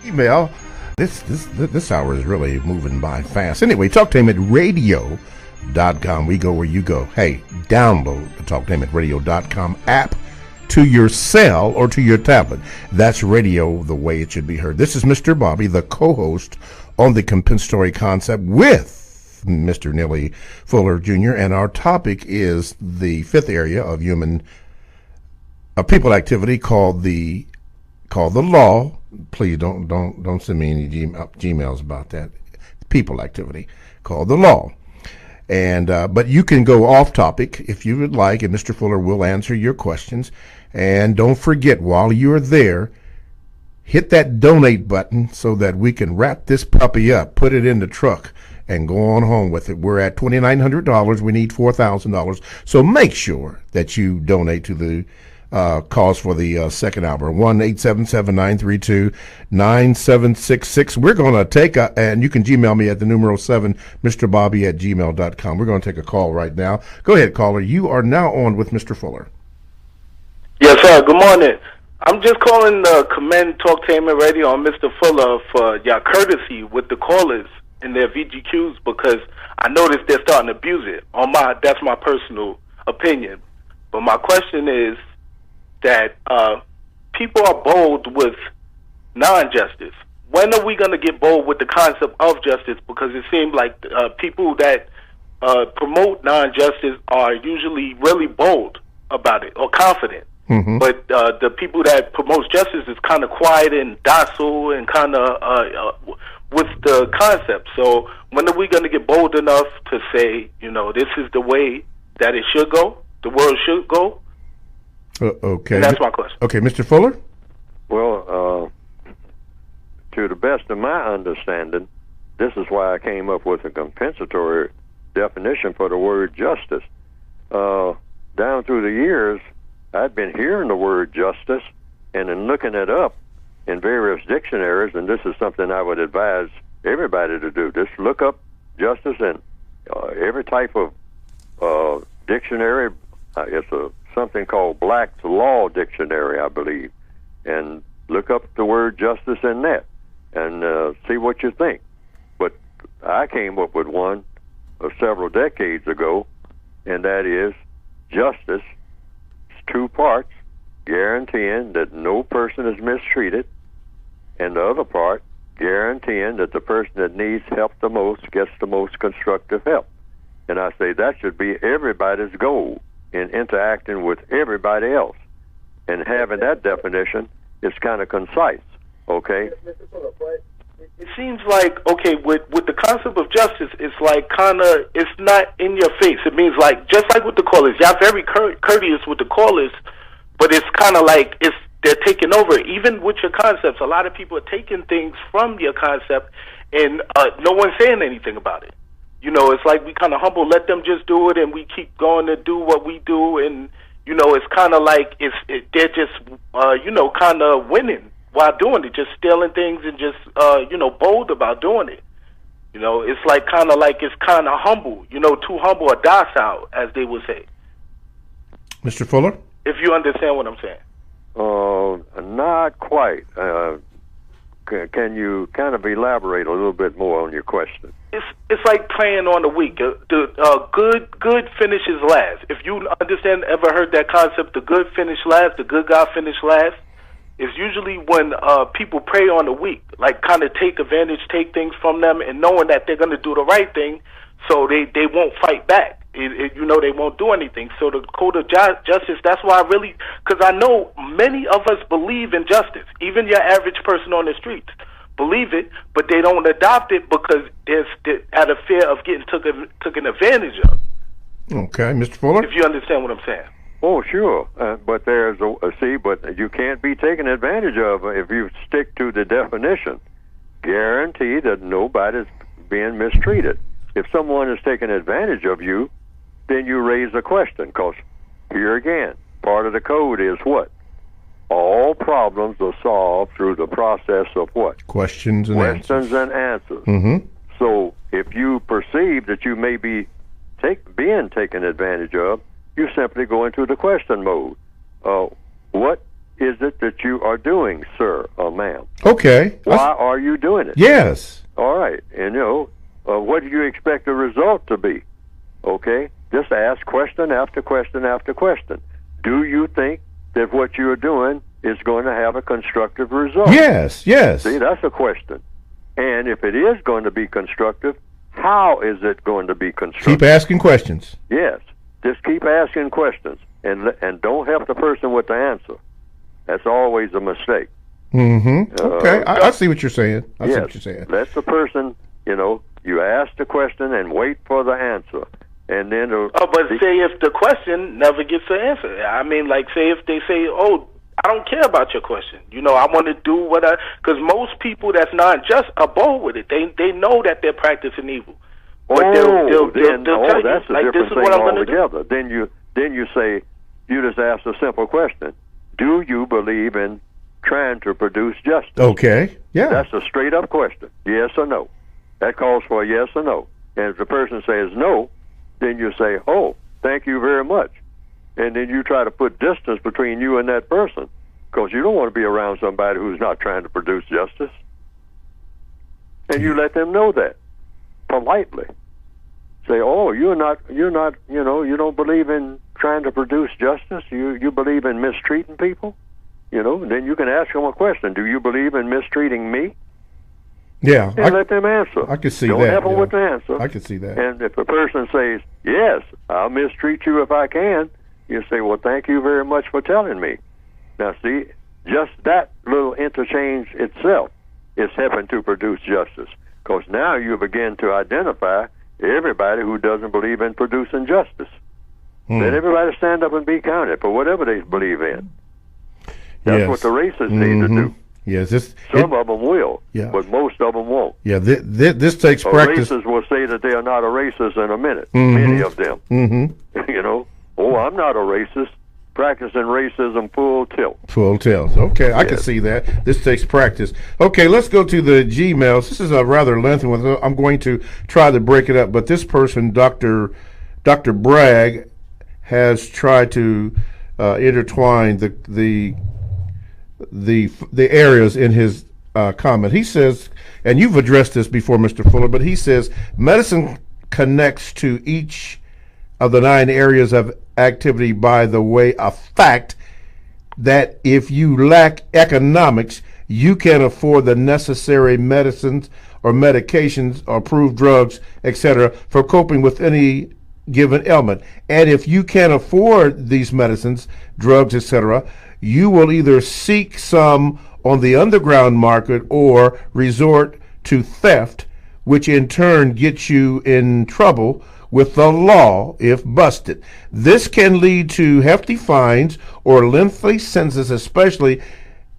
email. This hour is really moving by fast. Anyway, TalkTainmentRadio.com. We go where you go. Hey, download the TalkTainmentRadio.com app to your cell or to your tablet. That's radio the way it should be heard. This is Mr. Bobby, the co-host on the Compensatory Concept with Mr. Neely Fuller Jr., and our topic is the 5th area of human people activity called the law. Please don't send me any Gmails about that. People activity called the law. And but you can go off topic if you would like, and Mr. Fuller will answer your questions. And don't forget, while you're there, hit that donate button so that we can wrap this puppy up, put it in the truck, and go on home with it. We're at $2,900. We need $4,000. So make sure that you donate to the cause for the second hour. 1-877-932-9766. We're going to take and you can Gmail me at the numeral 7, MrBobby@gmail.com. We're going to take a call right now. Go ahead, caller. You are now on with Mr. Fuller. Yes, sir. Good morning. I'm just calling to commend Talktainment Radio on Mr. Fuller for your courtesy with the callers in their VGQs, because I noticed they're starting to abuse it. That's my personal opinion. But my question is that people are bold with non-justice. When are we going to get bold with the concept of justice? Because it seems like people that promote non-justice are usually really bold about it or confident. Mm-hmm. But the people that promote justice is kind of quiet and docile and kind of with the concept. So when are we going to get bold enough to say, this is the way that it should go, the world should go? Okay. And that's my question. Okay, Mr. Fuller? Well, to the best of my understanding, this is why I came up with a compensatory definition for the word justice. Down through the years, I'd been hearing the word justice and in looking it up in various dictionaries, and this is something I would advise everybody to do. Just look up justice in every type of dictionary. It's something called Black's Law Dictionary, I believe, and look up the word justice in that and see what you think. But I came up with one several decades ago, and that is justice. 2 parts, guaranteeing that no person is mistreated, and the other part, guaranteeing that the person that needs help the most gets the most constructive help. And I say that should be everybody's goal in interacting with everybody else. And having that definition is kind of concise, okay? It seems like, okay, with the concept of justice, it's like kind of, it's not in your face. It means like, just like with the callers, y'all very courteous with the callers, but it's kind of like they're taking over. Even with your concepts, a lot of people are taking things from your concept, and no one's saying anything about it. You know, it's like we kind of humble, let them just do it, and we keep going to do what we do, and you know, it's kind of like they're just you know, kind of winning while doing it, just stealing things and just you know, bold about doing it. You know, it's like it's kind of humble, you know, too humble or docile, as they would say. Mr. Fuller, if you understand what I'm saying. Not quite. Can you kind of elaborate a little bit more on your question? It's like playing on the weak. The good finishes last. If you understand, ever heard that concept, the good finish last, the good guy finish last, is usually when people prey on the weak, like kind of take advantage, take things from them, and knowing that they're going to do the right thing, so they won't fight back. You know, they won't do anything. So the code of justice, that's why because I know many of us believe in justice. Even your average person on the streets believe it, but they don't adopt it because they're out of fear of getting taken advantage of. Okay, Mr. Fuller? If you understand what I'm saying. Oh, sure. But there's but you can't be taken advantage of if you stick to the definition. Guarantee that nobody's being mistreated. If someone is taking advantage of you, then you raise a question, because here again, part of the code is what? All problems are solved through the process of what? Questions and answers. Mm-hmm. So if you perceive that you may be being taken advantage of, you simply go into the question mode. What is it that you are doing, sir or ma'am? Okay. Why are you doing it? Yes. All right. And, you know, what do you expect the result to be? Okay? Just ask question after question after question. Do you think that what you're doing is going to have a constructive result? Yes, yes. See, that's a question. And if it is going to be constructive, how is it going to be constructive? Keep asking questions. Yes. Just keep asking questions, and don't help the person with the answer. That's always a mistake. Mm-hmm. Okay, I see what you're saying. I see what you're saying. Let the person, you know, you ask the question and wait for the answer. And then but say if the question never gets an answer. I mean, like, say if they say, "Oh, I don't care about your question. You know, I want to do because most people that's not just are bold with it. They know that they're practicing evil. But they'll tell that's you, a like, different this is thing what I'm going to do. altogether. Then you say, you just ask a simple question: do you believe in trying to produce justice? Okay. Yeah. That's a straight up question. Yes or no. That calls for a yes or no. And if the person says no, then you say, "Oh, thank you very much." And then you try to put distance between you and that person, because you don't want to be around somebody who's not trying to produce justice. And you let them know that politely. Say, "Oh, you're not, you know, you don't believe in trying to produce justice. You believe in mistreating people." You know, and then you can ask them a question: "Do you believe in mistreating me?" Yeah, and let them answer. I can see Don't that. help them with the answer. I can see that. And if the person says, "Yes, I'll mistreat you if I can," you say, "Well, thank you very much for telling me." Now, see, just that little interchange itself is helping to produce justice, because now you begin to identify everybody who doesn't believe in producing justice. Let everybody stand up and be counted for whatever they believe in. That's what the racists need to do. Yes, some of them will, but most of them won't. Yeah, this takes practice. Racists will say that they are not a racist in a minute. Many of them. You know, "Oh, I'm not a racist." Practicing racism full tilt. Full tilt. Okay, I can see that. This takes practice. Okay, let's go to the Gmails. This is a rather lengthy one. I'm going to try to break it up, but this person, Dr. Bragg, has tried to intertwine the areas in his comment. He says, and you've addressed this before, Mr. Fuller, but he says medicine connects to each of the 9 areas of activity by the way of fact that if you lack economics, you can afford the necessary medicines or medications or approved drugs, etc., for coping with any given ailment. And if you can't afford these medicines, drugs, etc., you will either seek some on the underground market or resort to theft, which in turn gets you in trouble with the law if busted. This can lead to hefty fines or lengthy sentences, especially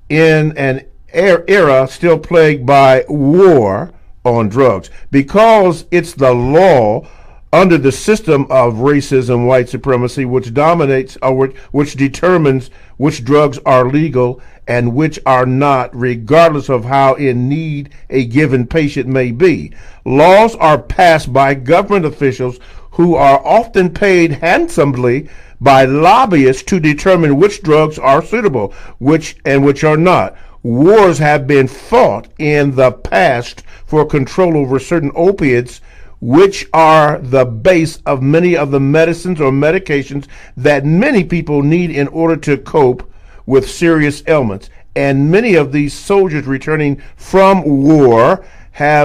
in an era still plagued by war on drugs. Because it's the law under the system of racism, white supremacy, which dominates or which determines which drugs are legal and which are not, regardless of how in need a given patient may be. Laws are passed by government officials who are often paid handsomely by lobbyists to determine which drugs are suitable, which are not. Wars have been fought in the past for control over certain opiates, which are the base of many of the medicines or medications that many people need in order to cope with serious ailments. And many of these soldiers returning from war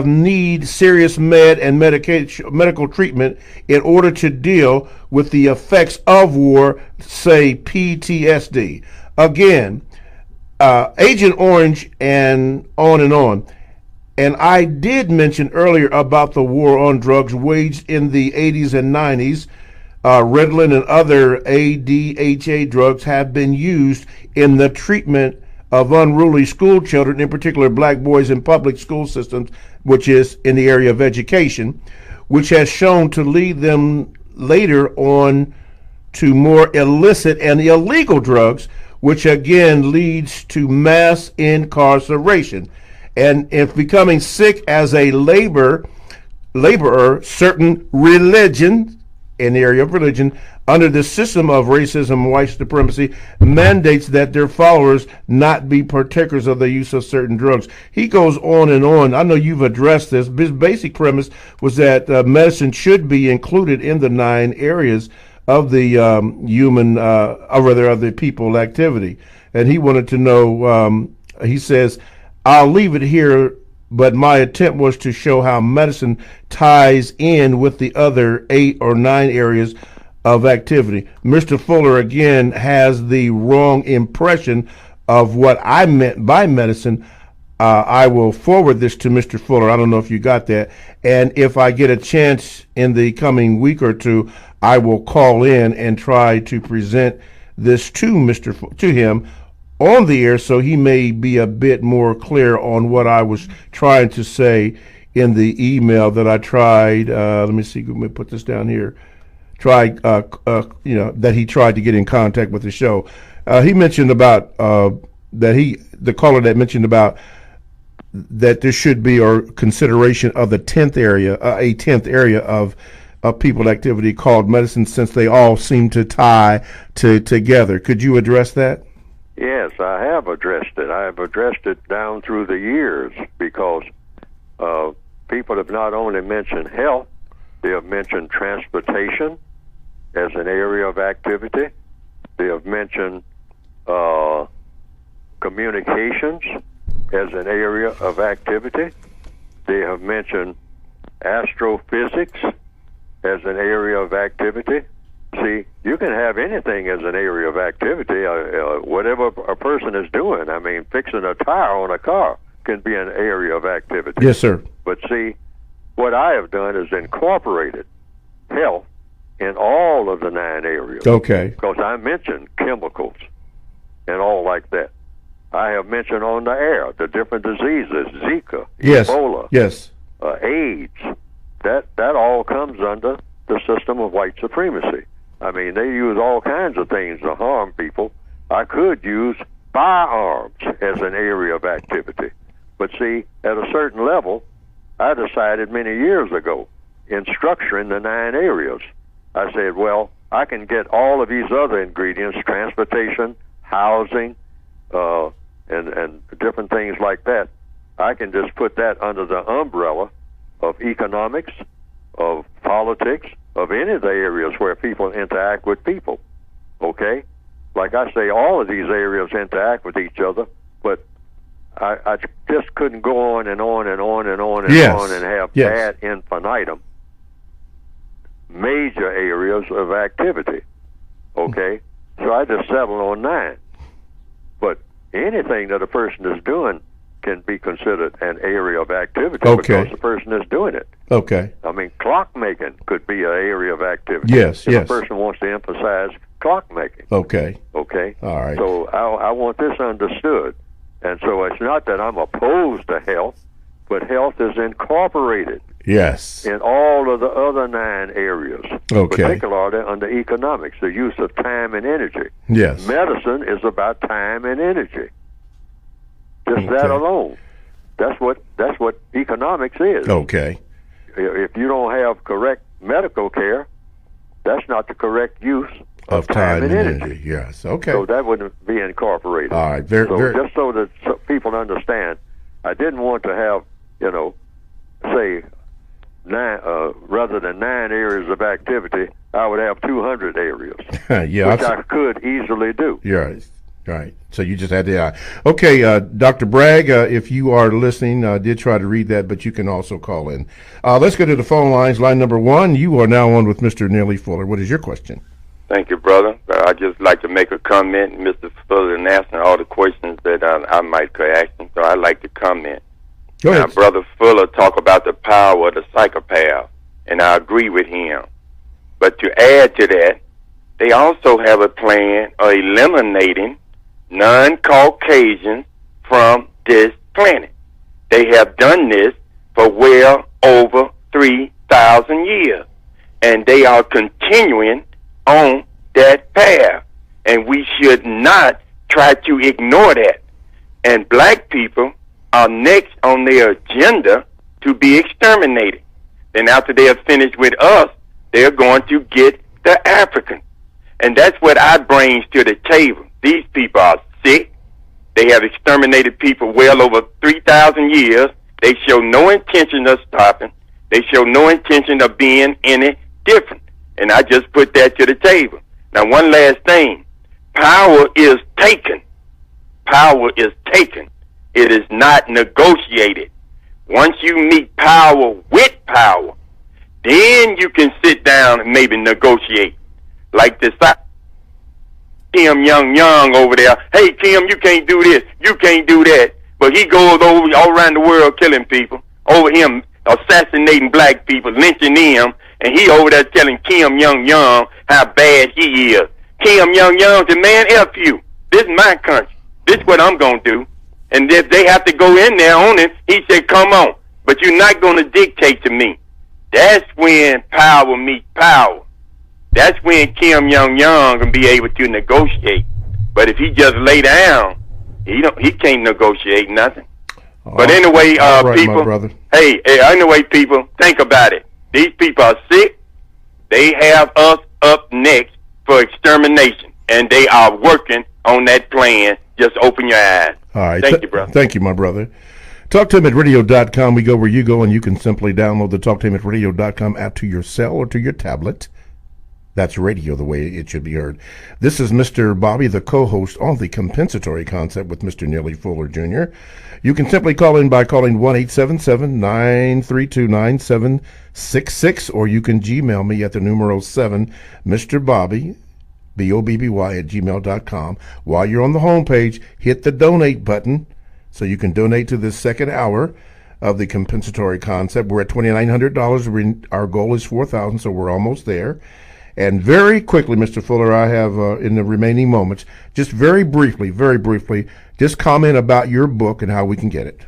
need serious medical treatment in order to deal with the effects of war, say PTSD. Again, Agent Orange and on and on. And I did mention earlier about the war on drugs waged in the 80s and 90s. Ritalin and other ADHA drugs have been used in the treatment of unruly school children, in particular black boys in public school systems, which is in the area of education, which has shown to lead them later on to more illicit and illegal drugs, which again leads to mass incarceration. And if becoming sick as a laborer, certain religions, in the area of religion, under the system of racism, white supremacy, mandates that their followers not be partakers of the use of certain drugs. He goes on and on. I know you've addressed this. His basic premise was that medicine should be included in the 9 areas of the of the people activity. And he wanted to know, he says, I'll leave it here, but my attempt was to show how medicine ties in with the other 8 or 9 areas of activity. Mr. Fuller, again, has the wrong impression of what I meant by medicine. I will forward this to Mr. Fuller. I don't know if you got that. And if I get a chance in the coming week or two, I will call in and try to present this to him on the air, so he may be a bit more clear on what I was trying to say in the email that I tried. Let me see. Let me put this down here. That he tried to get in contact with the show. He mentioned about the caller that mentioned about that there should be or consideration of the 10th area, a 10th area of people activity called medicine, since they all seem to tie together. Could you address that? Yes, I have addressed it. I have addressed it down through the years, because people have not only mentioned health, they have mentioned transportation as an area of activity. They have mentioned communications as an area of activity. They have mentioned astrophysics as an area of activity. See, you can have anything as an area of activity, whatever a person is doing. I mean, fixing a tire on a car can be an area of activity. Yes, sir. But see, what I have done is incorporated health in all of the 9 areas. Okay. Because I mentioned chemicals and all like that. I have mentioned on the air the different diseases, Zika, yes. Ebola, yes, AIDS. That all comes under the system of white supremacy. I mean, they use all kinds of things to harm people. I could use firearms as an area of activity. But see, at a certain level, I decided many years ago in structuring the 9 areas, I said, well, I can get all of these other ingredients, transportation, housing, and different things like that. I can just put that under the umbrella of economics, of politics, of any of the areas where people interact with people, okay? Like I say, all of these areas interact with each other, but I just couldn't go on and on and on and on and on and have ad infinitum major areas of activity, okay? So I just settled on 9. But anything that a person is doing can be considered an area of activity Okay. because the person is doing it. Okay. I mean, clock making could be an area of activity. Yes, if yes. a person wants to emphasize clock making. Okay. Okay? All right. So I want this understood. And so it's not that I'm opposed to health, but health is incorporated Yes. in all of the other 9 areas, Okay. particularly under economics, the use of time and energy. Yes. Medicine is about time and energy. Just that Okay. alone. That's what economics is. Okay. If you don't have correct medical care, that's not the correct use Of time and energy. Yes. Okay. So that wouldn't be incorporated. All right. Very, So very. just so that people understand, I didn't want to have, say, 9 rather than 9 areas of activity, I would have 200 areas, Yeah. which I could easily do. You're right. Right. So you just had the eye. Okay, Dr. Bragg, if you are listening, I did try to read that, but you can also call in. Let's go to the phone lines. Line number 1, you are now on with Mr. Neely Fuller. What is your question? Thank you, brother. I'd just like to make a comment. Mr. Fuller and asking all the questions that I might could ask him, so I'd like to comment. Go ahead. Now, Brother Fuller talk about the power of the psychopath, and I agree with him. But to add to that, they also have a plan of eliminating non-Caucasians from this planet. They have done this for well over 3,000 years, and they are continuing on that path, and we should not try to ignore that. And black people are next on their agenda to be exterminated. Then after they are finished with us, they're going to get the Africans. And that's what I bring to the table. These people are sick. They have exterminated people well over 3,000 years. They show no intention of stopping. They show no intention of being any different. And I just put that to the table. Now, one last thing. Power is taken. Power is taken. It is not negotiated. Once you meet power with power, then you can sit down and maybe negotiate. Like this Kim Young over there. Hey, Kim, you can't do this. You can't do that. But he goes over all around the world killing people. Over him assassinating black people, lynching them. And he over there telling Kim Young how bad he is. Kim Young said, man, F you. This is my country. This is what I'm going to do. And if they have to go in there on it, he said, come on. But you're not going to dictate to me. That's when power meets power. That's when Kim Young can be able to negotiate. But if he just lay down, he can't negotiate nothing. But anyway, right, people, my brother. hey, anyway, people, think about it. These people are sick. They have us up next for extermination, and they are working on that plan. Just open your eyes. All right. Thank you, brother. Thank you, my brother. Talk to him at radio.com. We go where you go, and you can simply download the Talk to him at radio.com app to your cell or to your tablet. That's radio the way it should be heard. This is Mr. Bobby, the co-host on the compensatory concept with Mr. Neely Fuller Jr. You can simply call in by calling 1-877-932-9766, or you can Gmail me at the numero 7, Mr. Bobby, BOBBY at gmail.com. While you're on the homepage, hit the donate button so you can donate to this second hour of the compensatory concept. We're at $2,900. Our goal is $4,000, so we're almost there. And very quickly, Mr. Fuller, I have in the remaining moments, just very briefly, just comment about your book and how we can get it.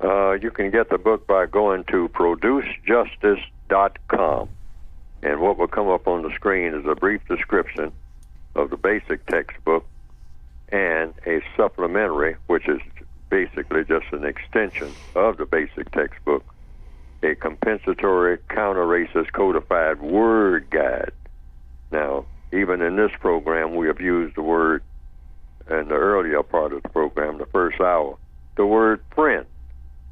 You can get the book by going to producejustice.com. And what will come up on the screen is a brief description of the basic textbook and a supplementary, which is basically just an extension of the basic textbook, a compensatory counter-racist codified word guide. Now, even in this program, we have used the word in the earlier part of the program, the first hour, the word friend.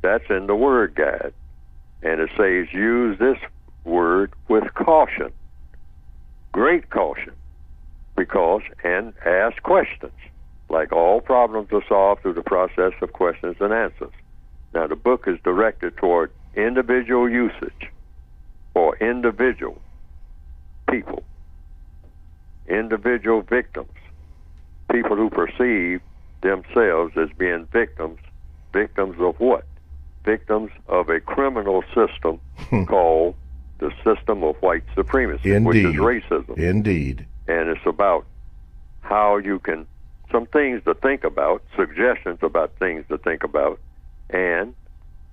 That's in the word guide. And it says use this word with caution, great caution, and ask questions. Like all problems are solved through the process of questions and answers. Now, the book is directed toward individual usage for individual people, individual victims, people who perceive themselves as being victims. Victims of what? Victims of a criminal system called the system of white supremacy, which is racism. Indeed. And it's about how you can, some things to think about, suggestions about things to think about, and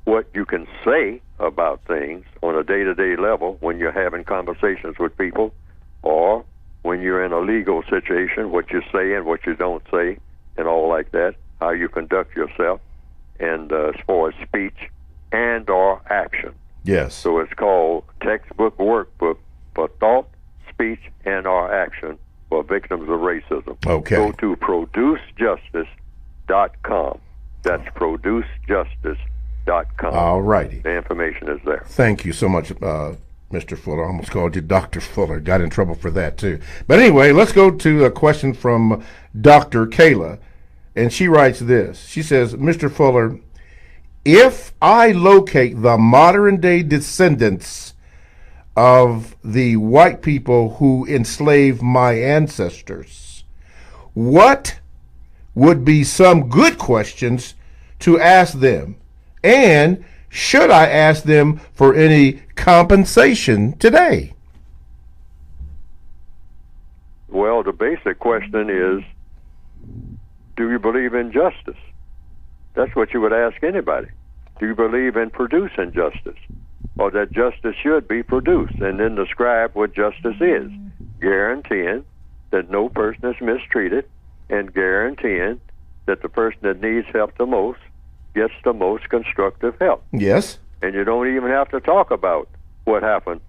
what you can say about things on a day-to-day level when you're having conversations with people, or when you're in a legal situation, what you say and what you don't say, and all like that, how you conduct yourself, and as far as speech and or action. Yes. So it's called Textbook Workbook for Thought, Speech, and or Action for Victims of Racism. Okay. Go to producejustice.com. That's producejustice.com. All righty. The information is there. Thank you so much, Mr. Fuller. I almost called you Dr. Fuller. Got in trouble for that, too. But anyway, let's go to a question from Dr. Kayla. And she writes this. She says, Mr. Fuller, if I locate the modern-day descendants of the white people who enslaved my ancestors, what would be some good questions to ask them? And should I ask them for any compensation today? Well, the basic question is, do you believe in justice? That's what you would ask anybody. Do you believe in producing justice? Or that justice should be produced, and then describe what justice is, guaranteeing that no person is mistreated, and guaranteeing that the person that needs help the most gets the most constructive help. Yes. And you don't even have to talk about what happened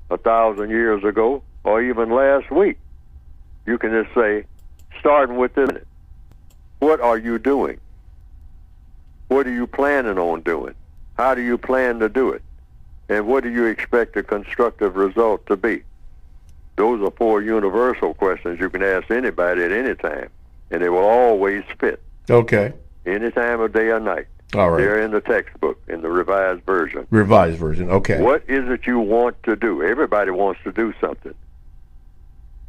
1,000 years ago or even last week. You can just say, starting with this minute, what are you doing? What are you planning on doing? How do you plan to do it? And what do you expect a constructive result to be? Those are 4 universal questions you can ask anybody at any time, and they will always fit. Okay. Any time of day or night. All right. They're in the textbook, in the revised version. Revised version, okay. What is it you want to do? Everybody wants to do something.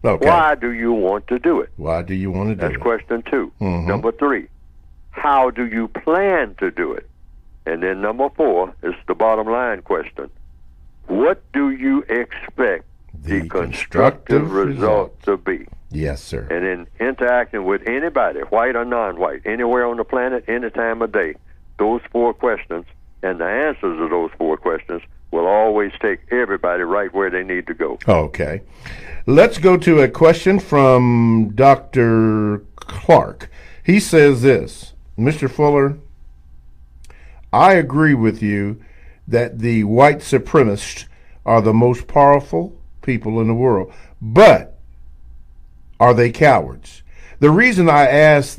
Okay. Why do you want to do it? Why do you want to do That's it? question 2. Mm-hmm. Number 3, how do you plan to do it? And then number 4 is the bottom line question. What do you expect the constructive result to be? Yes, sir. And in interacting with anybody, white or non-white, anywhere on the planet, any time of day, those 4 questions and the answers to those 4 questions will always take everybody right where they need to go. Okay. Let's go to a question from Dr. Clark. He says this, Mr. Fuller, I agree with you that the white supremacists are the most powerful people in the world, but are they cowards? The reason I ask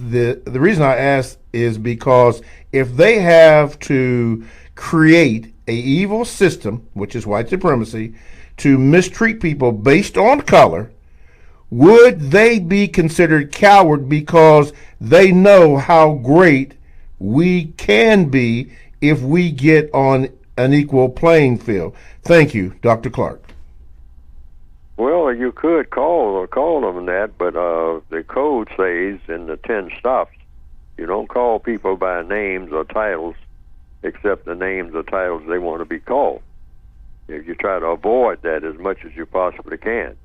is because if they have to create a evil system, which is white supremacy, to mistreat people based on color, would they be considered coward because they know how great we can be if we get on an equal playing field? Thank you, Dr. Clark. Well, you could call them that, but the code says in the 10 stops, you don't call people by names or titles except the names or titles they want to be called. You try to avoid that as much as you possibly can.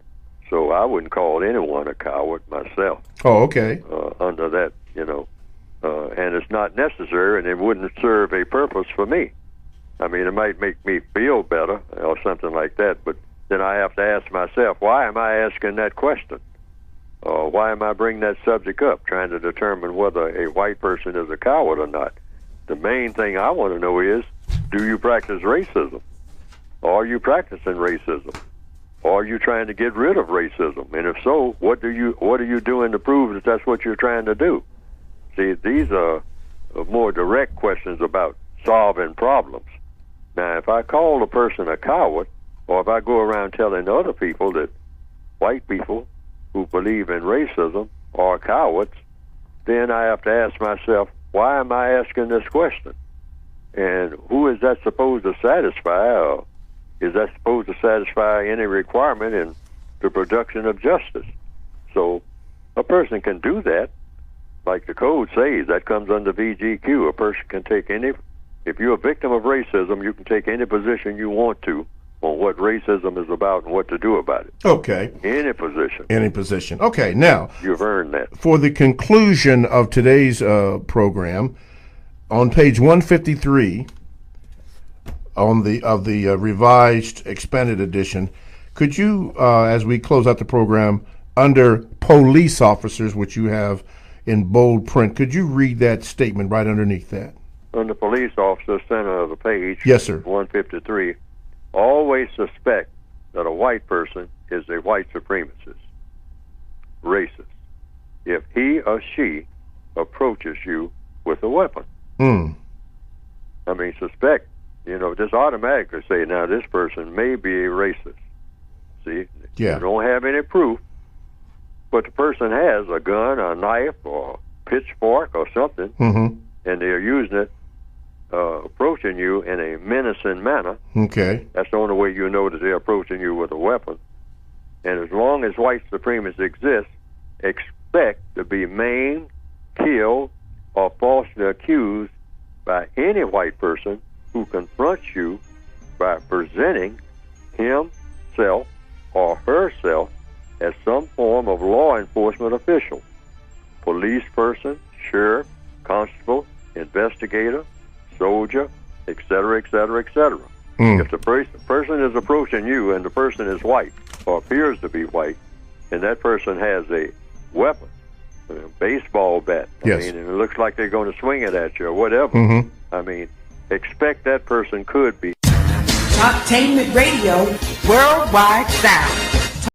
So I wouldn't call anyone a coward myself. Oh, okay. Under that, and it's not necessary, and it wouldn't serve a purpose for me. I mean, it might make me feel better or something like that, but then I have to ask myself, why am I asking that question? Or why am I bringing that subject up, trying to determine whether a white person is a coward or not? The main thing I want to know is, do you practice racism? Are you practicing racism? Or are you trying to get rid of racism? And if so, what are you doing to prove that that's what you're trying to do? See, these are more direct questions about solving problems. Now, if I call a person a coward, or if I go around telling other people that white people who believe in racism are cowards, then I have to ask myself, why am I asking this question? And who is that supposed to satisfy? Or is that supposed to satisfy any requirement in the production of justice? So a person can do that, like the code says, that comes under VGQ. A person can take any, if you're a victim of racism, you can take any position you want to on what racism is about and what to do about it. Okay. Any position. Any position. Okay, now. You've earned that. For the conclusion of today's program, on page 153 of the revised expanded edition, could you, as we close out the program, under police officers, which you have in bold print, could you read that statement right underneath that? Under police officer, center of the page. Yes, sir. 153. Always suspect that a white person is a white supremacist, racist, if he or she approaches you with a weapon. I mean, suspect, just automatically say, now this person may be a racist. See? Yeah. You don't have any proof, but the person has a gun, a knife, or a pitchfork or something, and they're using it, approaching you in a menacing manner. Okay. That's the only way you know that they're approaching you with a weapon. And as long as white supremacy exists, expect to be maimed, killed, or falsely accused by any white person who confronts you by presenting himself or herself as some form of law enforcement official, police person, sheriff, constable, investigator, soldier, etc., etc., etc. If the person is approaching you and the person is white or appears to be white, and that person has a weapon, a baseball bat, yes. and it looks like they're going to swing it at you or whatever, expect that person could be. Talktainment Radio, worldwide sound.